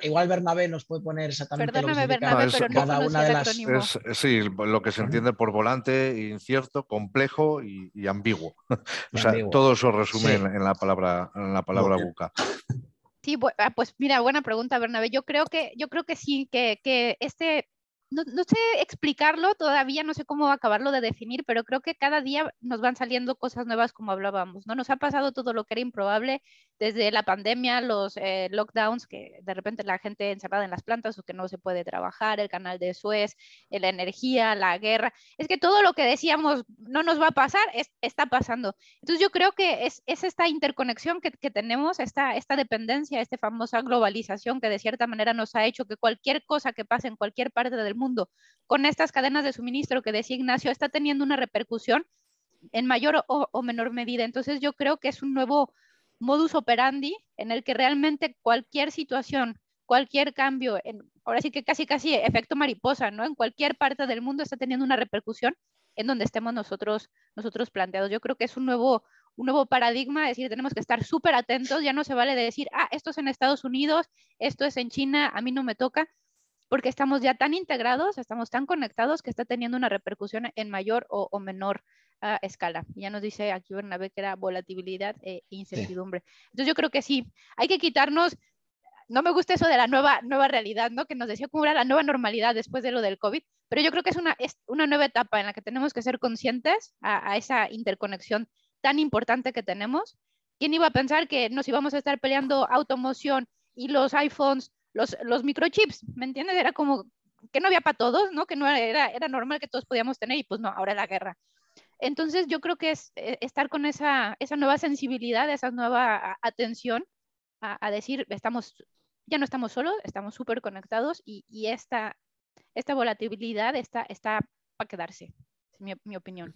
Igual Bernabé nos puede poner exactamente. Perdóname, lo que significa Bernabé, pero no cada una de las. Sí, lo que se entiende por volante, incierto, complejo y ambiguo. O sea, ambiguo. todo eso resume Sí. en la palabra VUCA. Sí, pues mira, buena pregunta, Bernabé. Yo creo que sí, que no sé explicarlo todavía, no sé cómo acabarlo de definir, pero creo que cada día nos van saliendo cosas nuevas como hablábamos, ¿no? Nos ha pasado todo lo que era improbable desde la pandemia, los lockdowns, que de repente la gente encerrada en las plantas o que no se puede trabajar, el canal de Suez, la energía, la guerra. Es que todo lo que decíamos no nos va a pasar, está pasando. Entonces yo creo que es esta interconexión que tenemos, esta dependencia, esta famosa globalización que de cierta manera nos ha hecho que cualquier cosa que pase en cualquier parte del mundo con estas cadenas de suministro que decía Ignacio está teniendo una repercusión en mayor o menor medida. Entonces yo creo que es un nuevo modus operandi en el que realmente cualquier situación cualquier cambio, ahora sí que casi efecto mariposa, ¿no? En cualquier parte del mundo está teniendo una repercusión en donde estemos nosotros planteados. Yo creo que es un nuevo paradigma, es decir, tenemos que estar súper atentos, ya no se vale de decir, esto es en Estados Unidos, esto es en China, a mí no me toca, porque estamos ya tan integrados, estamos tan conectados que está teniendo una repercusión en mayor o menor escala. Ya nos dice aquí Bernabé que era volatilidad e incertidumbre. Sí. Entonces yo creo que sí, hay que quitarnos, no me gusta eso de la nueva realidad, ¿no? Que nos decía cómo era la nueva normalidad después de lo del COVID, pero yo creo que es una nueva etapa en la que tenemos que ser conscientes a esa interconexión tan importante que tenemos. ¿Quién iba a pensar que nos íbamos a estar peleando automoción y los iPhones, los microchips? ¿Me entiendes? Era como que no había para todos, ¿no? Que no era normal que todos podíamos tener y pues no, ahora la guerra. Entonces yo creo que es estar con esa nueva sensibilidad, esa nueva atención a decir, ya no estamos solos, estamos súper conectados y esta volatilidad está para quedarse, es mi opinión.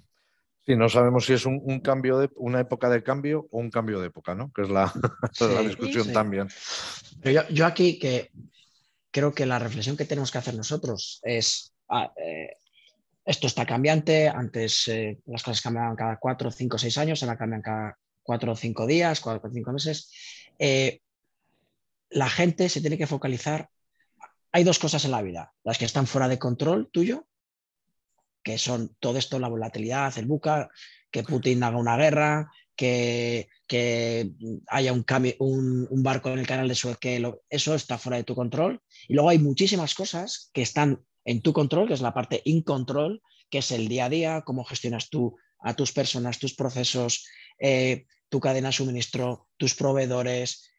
Sí, no sabemos si es un cambio una época de cambio o un cambio de época, ¿no? Que es la discusión también. Pero yo aquí que creo que la reflexión que tenemos que hacer nosotros es esto está cambiante, antes las cosas cambiaban cada 4, 5, 6 años, ahora cambian cada 4 o 5 días, 4 o 5 meses. La gente se tiene que focalizar. Hay dos cosas en la vida, las que están fuera de control tuyo, que son todo esto, la volatilidad, el VUCA, que Putin haga una guerra, que haya un barco en el canal de Suez, eso está fuera de tu control. Y luego hay muchísimas cosas que están en tu control, que es la parte in control, que es el día a día, cómo gestionas tú a tus personas, tus procesos, tu cadena de suministro, tus proveedores,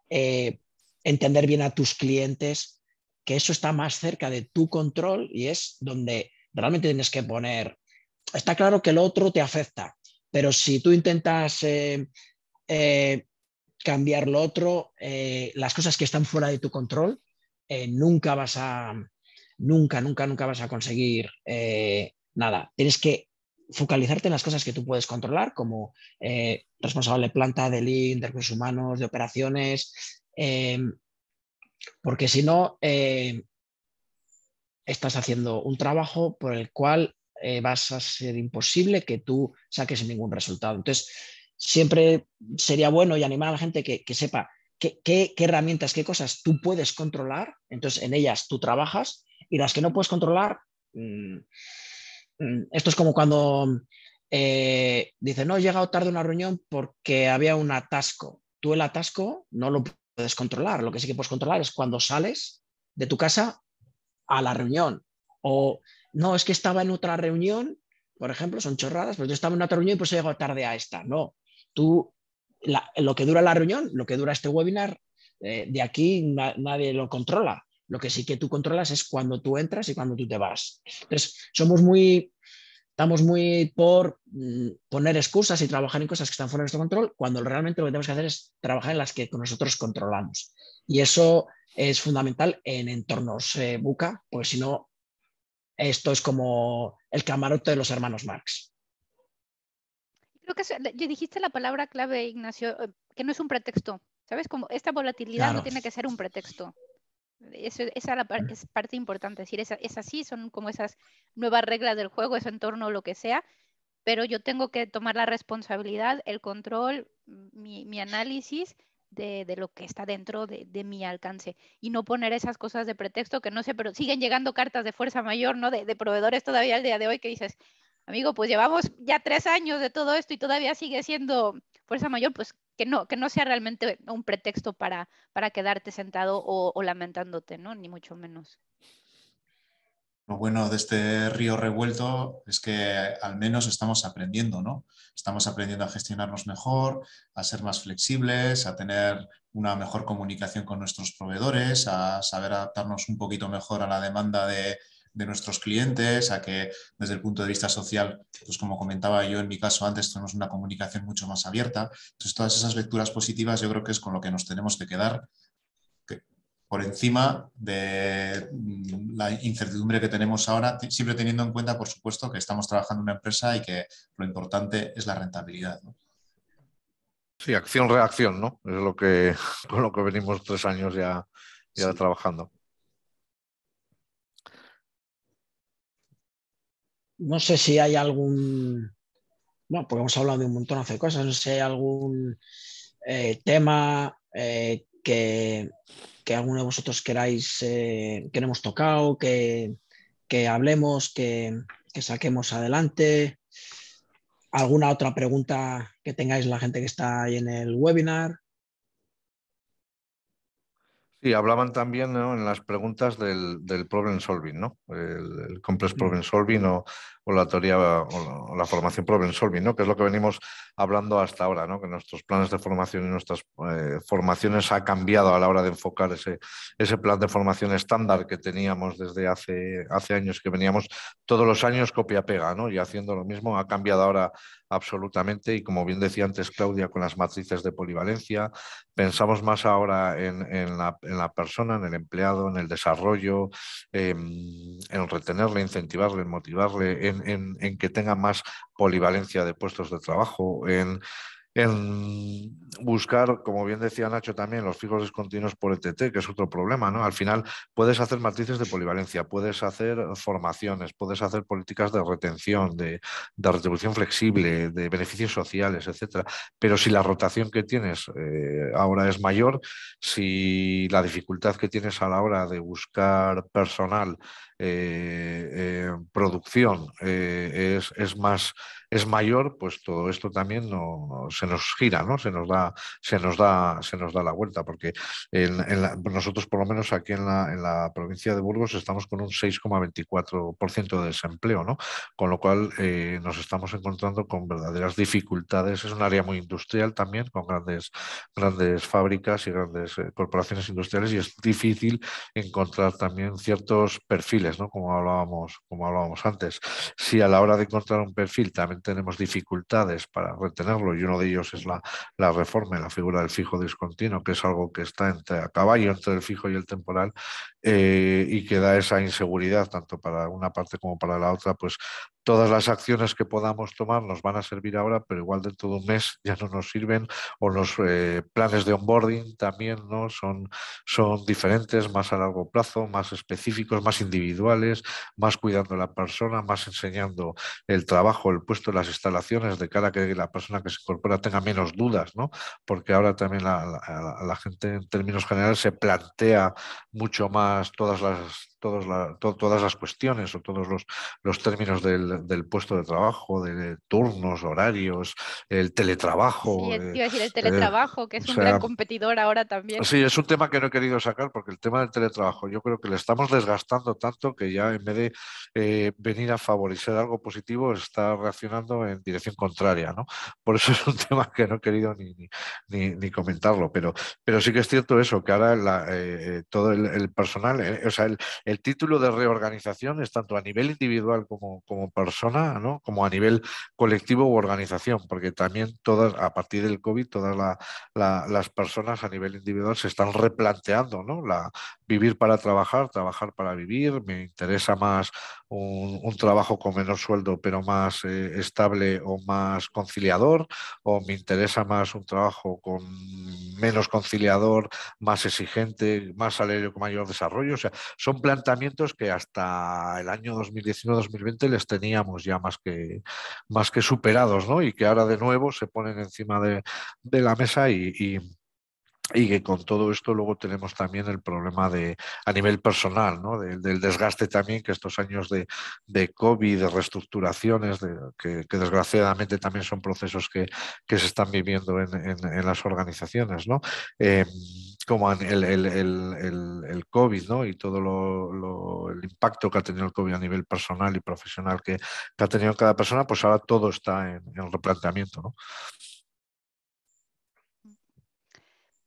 entender bien a tus clientes, que eso está más cerca de tu control y es donde realmente tienes que poner. Está claro que lo otro te afecta, pero si tú intentas cambiar lo otro, las cosas que están fuera de tu control, nunca vas a conseguir nada. Tienes que focalizarte en las cosas que tú puedes controlar, como responsable de planta, de lean, de recursos humanos, de operaciones, porque si no, estás haciendo un trabajo por el cual vas a ser imposible que tú saques ningún resultado. Entonces, siempre sería bueno y animar a la gente que sepa qué herramientas, qué cosas tú puedes controlar, entonces en ellas tú trabajas y las que no puedes controlar, esto es como cuando dicen, no, he llegado tarde a una reunión porque había un atasco. Tú el atasco no lo puedes controlar, lo que sí que puedes controlar es cuando sales de tu casa a la reunión. O no, es que estaba en otra reunión, por ejemplo, son chorradas, pero yo estaba en otra reunión y pues he llegado tarde a esta. No, tú, lo que dura la reunión, lo que dura este webinar, de aquí nadie lo controla. Lo que sí que tú controlas es cuando tú entras y cuando tú te vas. Entonces, estamos muy por poner excusas y trabajar en cosas que están fuera de nuestro control, cuando realmente lo que tenemos que hacer es trabajar en las que nosotros controlamos. Y eso es fundamental en entornos VUCA, porque si no, esto es como el camarote de los hermanos Marx. Creo que dijiste la palabra clave, Ignacio, que no es un pretexto, ¿sabes? Como esta volatilidad no tiene que ser un pretexto. Esa es parte importante, es decir, es así, son como esas nuevas reglas del juego, ese entorno, lo que sea, pero yo tengo que tomar la responsabilidad, el control, mi análisis de lo que está dentro de mi alcance y no poner esas cosas de pretexto que no sé, pero siguen llegando cartas de fuerza mayor, ¿no? De proveedores todavía al día de hoy que dices, amigo, pues llevamos ya 3 años de todo esto y todavía sigue siendo fuerza mayor, pues que no sea realmente un pretexto para quedarte sentado o lamentándote, ¿no? Ni mucho menos. Lo bueno de este río revuelto es que al menos estamos aprendiendo, ¿no? Estamos aprendiendo a gestionarnos mejor, a ser más flexibles, a tener una mejor comunicación con nuestros proveedores, a saber adaptarnos un poquito mejor a la demanda de nuestros clientes, a que desde el punto de vista social, pues como comentaba yo en mi caso antes, tenemos una comunicación mucho más abierta. Entonces, todas esas lecturas positivas yo creo que es con lo que nos tenemos que quedar, por encima de la incertidumbre que tenemos ahora, siempre teniendo en cuenta, por supuesto, que estamos trabajando en una empresa y que lo importante es la rentabilidad, ¿no? Sí, acción-reacción, ¿no? Es con lo que venimos 3 años ya y ahora Sí. trabajando. No sé si hay algún, bueno, porque hemos hablado de un montón de cosas, no sé si hay algún tema que alguno de vosotros queráis, que no hemos tocado, que hablemos, que saquemos adelante. ¿Alguna otra pregunta que tengáis la gente que está ahí en el webinar? Sí, hablaban también, ¿no?, en las preguntas del problem solving, ¿no? El complex problem solving o la teoría o la formación problem solving, ¿no? Que es lo que venimos hablando hasta ahora, ¿no? Que nuestros planes de formación y nuestras formaciones ha cambiado a la hora de enfocar ese plan de formación estándar que teníamos desde hace años, que veníamos todos los años copia-pega, ¿no? Y haciendo lo mismo, ha cambiado ahora absolutamente y como bien decía antes Claudia, con las matrices de polivalencia, pensamos más ahora en la persona, en el empleado, en el desarrollo, en retenerle, incentivarle, motivarle, en que tenga más polivalencia de puestos de trabajo, en buscar, como bien decía Nacho también, los fijos discontinuos por ETT, que es otro problema, ¿no? Al final puedes hacer matrices de polivalencia, puedes hacer formaciones, puedes hacer políticas de retención, de retribución flexible, de beneficios sociales, etcétera. Pero si la rotación que tienes ahora es mayor, si la dificultad que tienes a la hora de buscar personal, producción, es mayor, pues todo esto también no, se nos gira, ¿no? Se nos da la vuelta, porque nosotros, por lo menos aquí en la provincia de Burgos, estamos con un 6,24% de desempleo, ¿no? Con lo cual nos estamos encontrando con verdaderas dificultades. Es un área muy industrial también, con grandes fábricas y grandes corporaciones industriales, y es difícil encontrar también ciertos perfiles, ¿no? Como hablábamos antes. Si a la hora de encontrar un perfil también tenemos dificultades para retenerlo, y uno de ellos es la reforma y la figura del fijo discontinuo, que es algo que está a caballo entre el fijo y el temporal, y que da esa inseguridad tanto para una parte como para la otra, pues todas las acciones que podamos tomar nos van a servir ahora, pero igual dentro de un mes ya no nos sirven, o los planes de onboarding también, ¿no? Son diferentes, más a largo plazo, más específicos, más individuales, más cuidando a la persona, más enseñando el trabajo, el puesto, las instalaciones, de cara a que la persona que se incorpora tenga menos dudas, ¿no? Porque ahora también la gente en términos generales se plantea mucho más todas las cuestiones o todos los términos del puesto de trabajo, de turnos, horarios, el Sí, teletrabajo. te iba a decir el Eh, teletrabajo, que o es un gran sea, competidor ahora también. Sí, es un tema que no he querido sacar porque el tema del teletrabajo yo creo que le estamos desgastando tanto que ya en vez de venir a favorecer algo positivo está reaccionando en dirección contraria, ¿no? Por eso es un tema que no he querido ni comentarlo, pero sí que es cierto eso, que ahora todo el personal, o sea, el título de reorganización es tanto a nivel individual como persona, ¿no? Como a nivel colectivo u organización, porque también todas, a partir del COVID, todas las personas a nivel individual se están replanteando, ¿no? Vivir para trabajar, trabajar para vivir. Me interesa más un trabajo con menor sueldo pero más estable o más conciliador, o me interesa más un trabajo con menos conciliador, más exigente, más salario con mayor desarrollo. O sea, son planteamientos que hasta el año 2019-2020 les teníamos ya más que superados, ¿no? Y que ahora de nuevo se ponen encima de la mesa y que con todo esto luego tenemos también el problema a nivel personal, ¿no? Del desgaste también que estos años de COVID, de reestructuraciones, que desgraciadamente también son procesos que se están viviendo en las organizaciones, ¿no? Eh, como el COVID, ¿no? Y todo el impacto que ha tenido el COVID a nivel personal y profesional que ha tenido en cada persona, pues ahora todo está en replanteamiento, ¿no?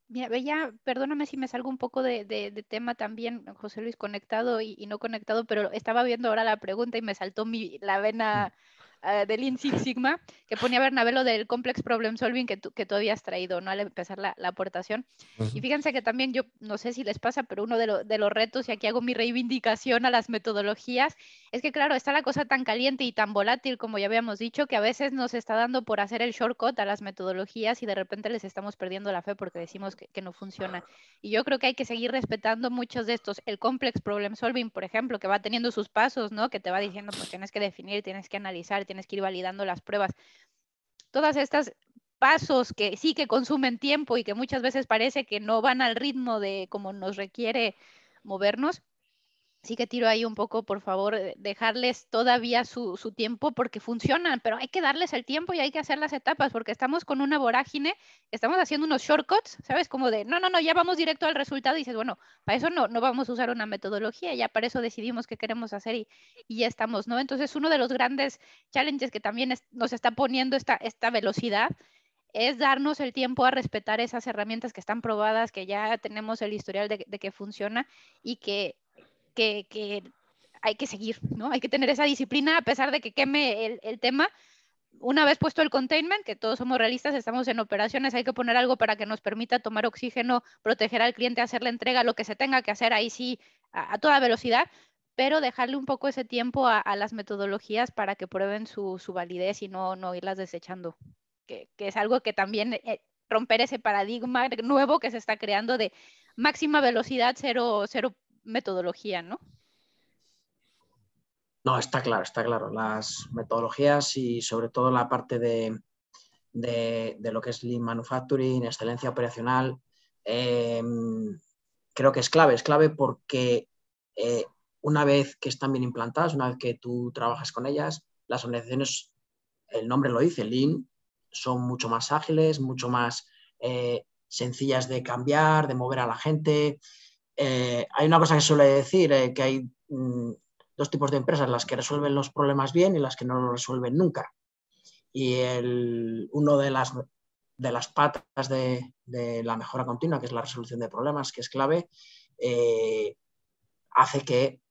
Mira, ya, perdóname si me salgo un poco de tema también, José Luis, conectado y no conectado, pero estaba viendo ahora la pregunta y me saltó la vena de Lean Six Sigma, que ponía Bernabé lo del Complex Problem Solving que tú habías traído, ¿no? Al empezar la aportación. Y fíjense que también yo, no sé si les pasa, pero uno de los retos, y aquí hago mi reivindicación a las metodologías, es que claro, está la cosa tan caliente y tan volátil, como ya habíamos dicho, que a veces nos está dando por hacer el shortcut a las metodologías y de repente les estamos perdiendo la fe porque decimos que no funciona. Y yo creo que hay que seguir respetando muchos de estos. El Complex Problem Solving, por ejemplo, que va teniendo sus pasos, ¿no? Que te va diciendo, pues tienes que definir, tienes que analizar, tienes que ir validando las pruebas. Todas estas pasos que sí que consumen tiempo y que muchas veces parece que no van al ritmo de como nos requiere movernos. Sí que tiro ahí un poco, por favor, dejarles todavía su tiempo porque funcionan, pero hay que darles el tiempo y hay que hacer las etapas porque estamos con una vorágine, estamos haciendo unos shortcuts, ¿sabes? Como de, no, ya vamos directo al resultado y dices, bueno, para eso no vamos a usar una metodología, ya para eso decidimos qué queremos hacer y ya estamos, ¿no? Entonces, uno de los grandes challenges que también nos está poniendo esta velocidad es darnos el tiempo a respetar esas herramientas que están probadas, que ya tenemos el historial de que funciona y que hay que seguir, ¿no? Hay que tener esa disciplina a pesar de que queme el tema. Una vez puesto el containment, que todos somos realistas, estamos en operaciones, hay que poner algo para que nos permita tomar oxígeno, proteger al cliente, hacer la entrega, lo que se tenga que hacer ahí sí, a toda velocidad, pero dejarle un poco ese tiempo a las metodologías para que prueben su validez y no irlas desechando, que es algo que también romper ese paradigma nuevo que se está creando de máxima velocidad, cero metodología, ¿no? No, está claro. Las metodologías y sobre todo la parte de lo que es Lean Manufacturing, excelencia operacional, creo que es clave porque una vez que están bien implantadas, una vez que tú trabajas con ellas, las organizaciones, el nombre lo dice, Lean, son mucho más ágiles, mucho más sencillas de cambiar, de mover a la gente. Hay una cosa que suele decir, que hay dos tipos de empresas, las que resuelven los problemas bien y las que no lo resuelven nunca. Y uno de las patas de la mejora continua, que es la resolución de problemas, que es clave, hace que,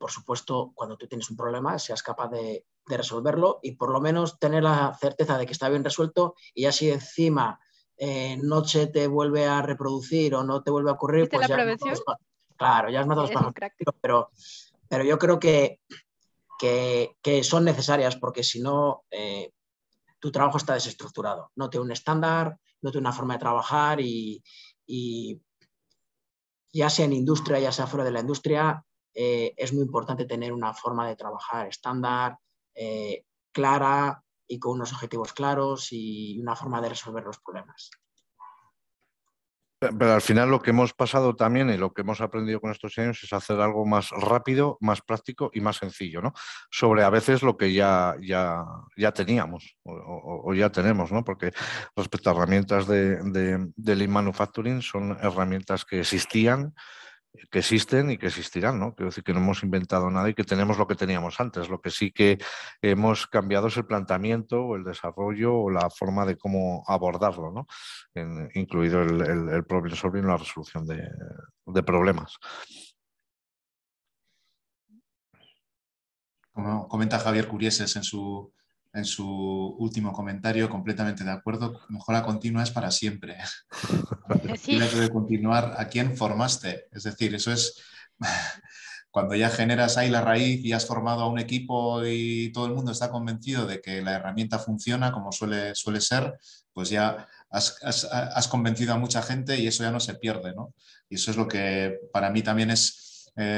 por supuesto, cuando tú tienes un problema, seas capaz de resolverlo y por lo menos tener la certeza de que está bien resuelto, y así encima no se te vuelve a reproducir o no te vuelve a ocurrir, pues la ya prevención? Claro, ya has matado los pájaros. Pero yo creo que son necesarias porque si no, tu trabajo está desestructurado. No tiene un estándar, no tiene una forma de trabajar y ya sea en industria, ya sea fuera de la industria, es muy importante tener una forma de trabajar estándar, clara y con unos objetivos claros y una forma de resolver los problemas. Pero al final lo que hemos pasado también y lo que hemos aprendido con estos años es hacer algo más rápido, más práctico y más sencillo, ¿no? Sobre a veces lo que ya teníamos o ya tenemos, ¿no? Porque respecto a herramientas de Lean Manufacturing son herramientas que existían, que existen y que existirán, ¿no? Quiero decir que no hemos inventado nada y que tenemos lo que teníamos antes. Lo que sí que hemos cambiado es el planteamiento o el desarrollo o la forma de cómo abordarlo, ¿no? Incluido el problem solving, la resolución de problemas. Como comenta Javier Curieses en su último comentario, completamente de acuerdo, mejora continua es para siempre. Sí. De continuar, ¿a quién formaste? Es decir, eso es cuando ya generas ahí la raíz y has formado a un equipo y todo el mundo está convencido de que la herramienta funciona como suele ser, pues ya has convencido a mucha gente y eso ya no se pierde, ¿no? Y eso es lo que para mí también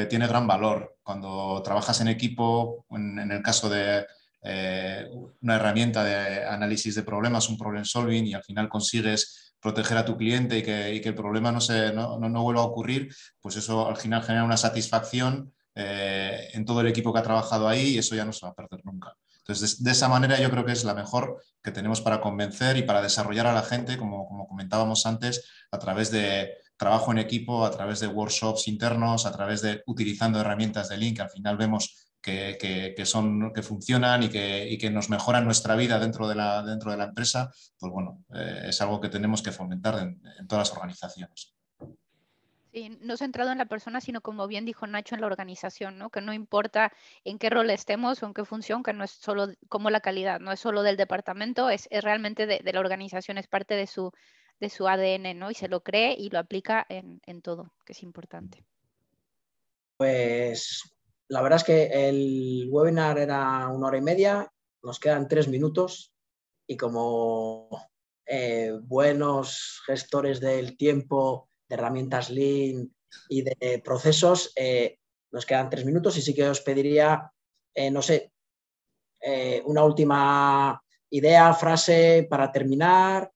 tiene gran valor cuando trabajas en equipo, en el caso de una herramienta de análisis de problemas, un problem solving, y al final consigues proteger a tu cliente y que el problema no vuelva a ocurrir, pues eso al final genera una satisfacción en todo el equipo que ha trabajado ahí y eso ya no se va a perder nunca. Entonces, de esa manera yo creo que es la mejor que tenemos para convencer y para desarrollar a la gente, como comentábamos antes, a través de trabajo en equipo, a través de workshops internos, a través de utilizando herramientas de Lean que al final vemos que funcionan y que nos mejoran nuestra vida dentro de la empresa, pues bueno, es algo que tenemos que fomentar en todas las organizaciones. Sí, no centrado en la persona, sino como bien dijo Nacho, en la organización, ¿no? Que no importa en qué rol estemos o en qué función, que no es solo como la calidad, no es solo del departamento, es realmente de la organización, es parte de su ADN, ¿no? Y se lo cree y lo aplica en todo, que es importante. Pues la verdad es que el webinar era 1 hora y media, nos quedan 3 minutos y como buenos gestores del tiempo, de herramientas Lean y de procesos, nos quedan 3 minutos y sí que os pediría, no sé, una última idea, frase para terminar,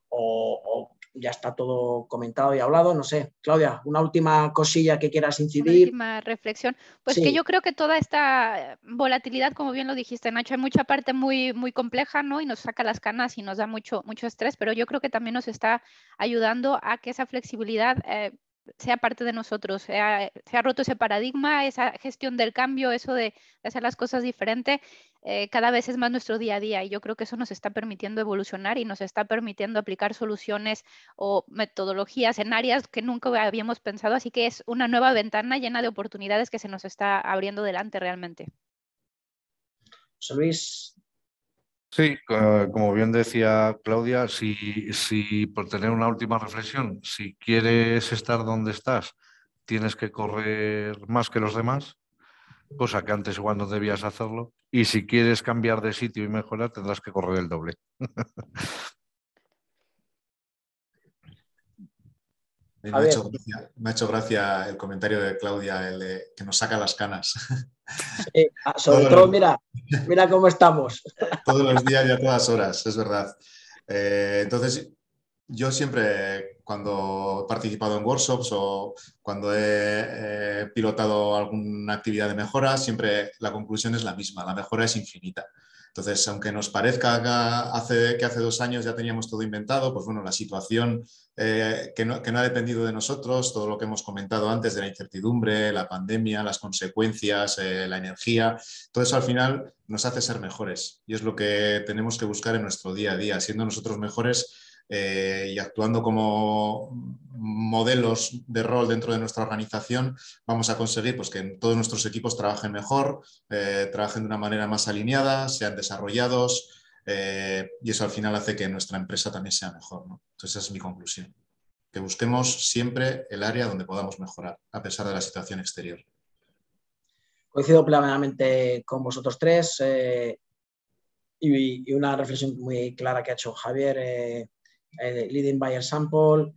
o ya está todo comentado y hablado, no sé. Claudia, una última cosilla que quieras incidir. Una última reflexión. Pues sí. Que yo creo que toda esta volatilidad, como bien lo dijiste, Nacho, hay mucha parte muy, muy compleja, ¿no? Y nos saca las canas y nos da mucho, mucho estrés, pero yo creo que también nos está ayudando a que esa flexibilidad sea parte de nosotros, se ha roto ese paradigma, esa gestión del cambio, eso de hacer las cosas diferente, cada vez es más nuestro día a día y yo creo que eso nos está permitiendo evolucionar y nos está permitiendo aplicar soluciones o metodologías en áreas que nunca habíamos pensado, así que es una nueva ventana llena de oportunidades que se nos está abriendo delante realmente. José Luis. Sí, como bien decía Claudia, si por tener una última reflexión, si quieres estar donde estás, tienes que correr más que los demás, cosa que antes igual no debías hacerlo, y si quieres cambiar de sitio y mejorar, tendrás que correr el doble. Me ha hecho gracia el comentario de Claudia, el de que nos saca las canas. Sí, sobre todo, mira cómo estamos. Todos los días y a todas horas, es verdad. Entonces, yo siempre, cuando he participado en workshops o cuando he pilotado alguna actividad de mejora, siempre la conclusión es la misma, la mejora es infinita. Entonces, aunque nos parezca que hace 2 años ya teníamos todo inventado, pues bueno, la situación que no ha dependido de nosotros, todo lo que hemos comentado antes de la incertidumbre, la pandemia, las consecuencias, la energía, todo eso al final nos hace ser mejores y es lo que tenemos que buscar en nuestro día a día, siendo nosotros mejores y actuando como modelos de rol dentro de nuestra organización, vamos a conseguir pues, que todos nuestros equipos trabajen mejor, trabajen de una manera más alineada, sean desarrollados y eso al final hace que nuestra empresa también sea mejor, ¿no? Entonces esa es mi conclusión, que busquemos siempre el área donde podamos mejorar, a pesar de la situación exterior. Coincido plenamente con vosotros tres y una reflexión muy clara que ha hecho Javier, leading by example,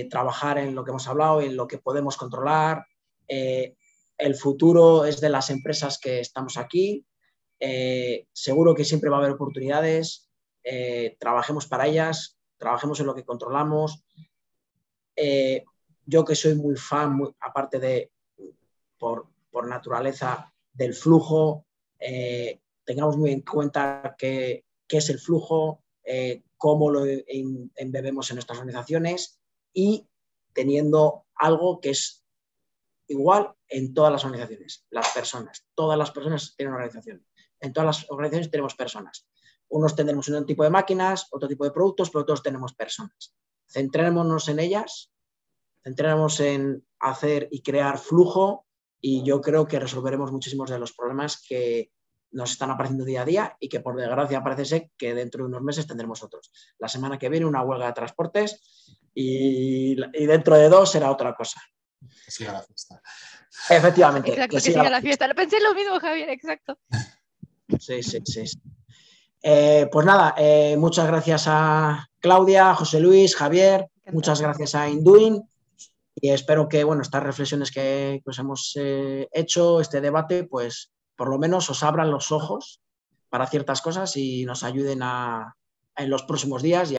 trabajar en lo que hemos hablado, en lo que podemos controlar. El futuro es de las empresas que estamos aquí. Seguro que siempre va a haber oportunidades. Trabajemos para ellas, trabajemos en lo que controlamos. Yo que soy muy fan, aparte de por naturaleza del flujo, tengamos muy en cuenta qué es el flujo, cómo lo embebemos en nuestras organizaciones y teniendo algo que es igual en todas las organizaciones, las personas. Todas las personas tienen una organización. En todas las organizaciones tenemos personas. Unos tendremos un tipo de máquinas, otro tipo de productos, pero todos tenemos personas. Centrémonos en ellas, centrémonos en hacer y crear flujo y yo creo que resolveremos muchísimos de los problemas que nos están apareciendo día a día y que por desgracia parece ser que dentro de unos meses tendremos otros. La semana que viene una huelga de transportes y dentro de 2 será otra cosa. Que siga la fiesta. Efectivamente. Exacto, que siga la fiesta. Lo pensé lo mismo, Javier, exacto. Sí. Pues nada, muchas gracias a Claudia, José Luis, Javier, muchas gracias a Induin y espero que estas reflexiones que pues hemos hecho, este debate, pues por lo menos os abran los ojos para ciertas cosas y nos ayuden en los próximos días.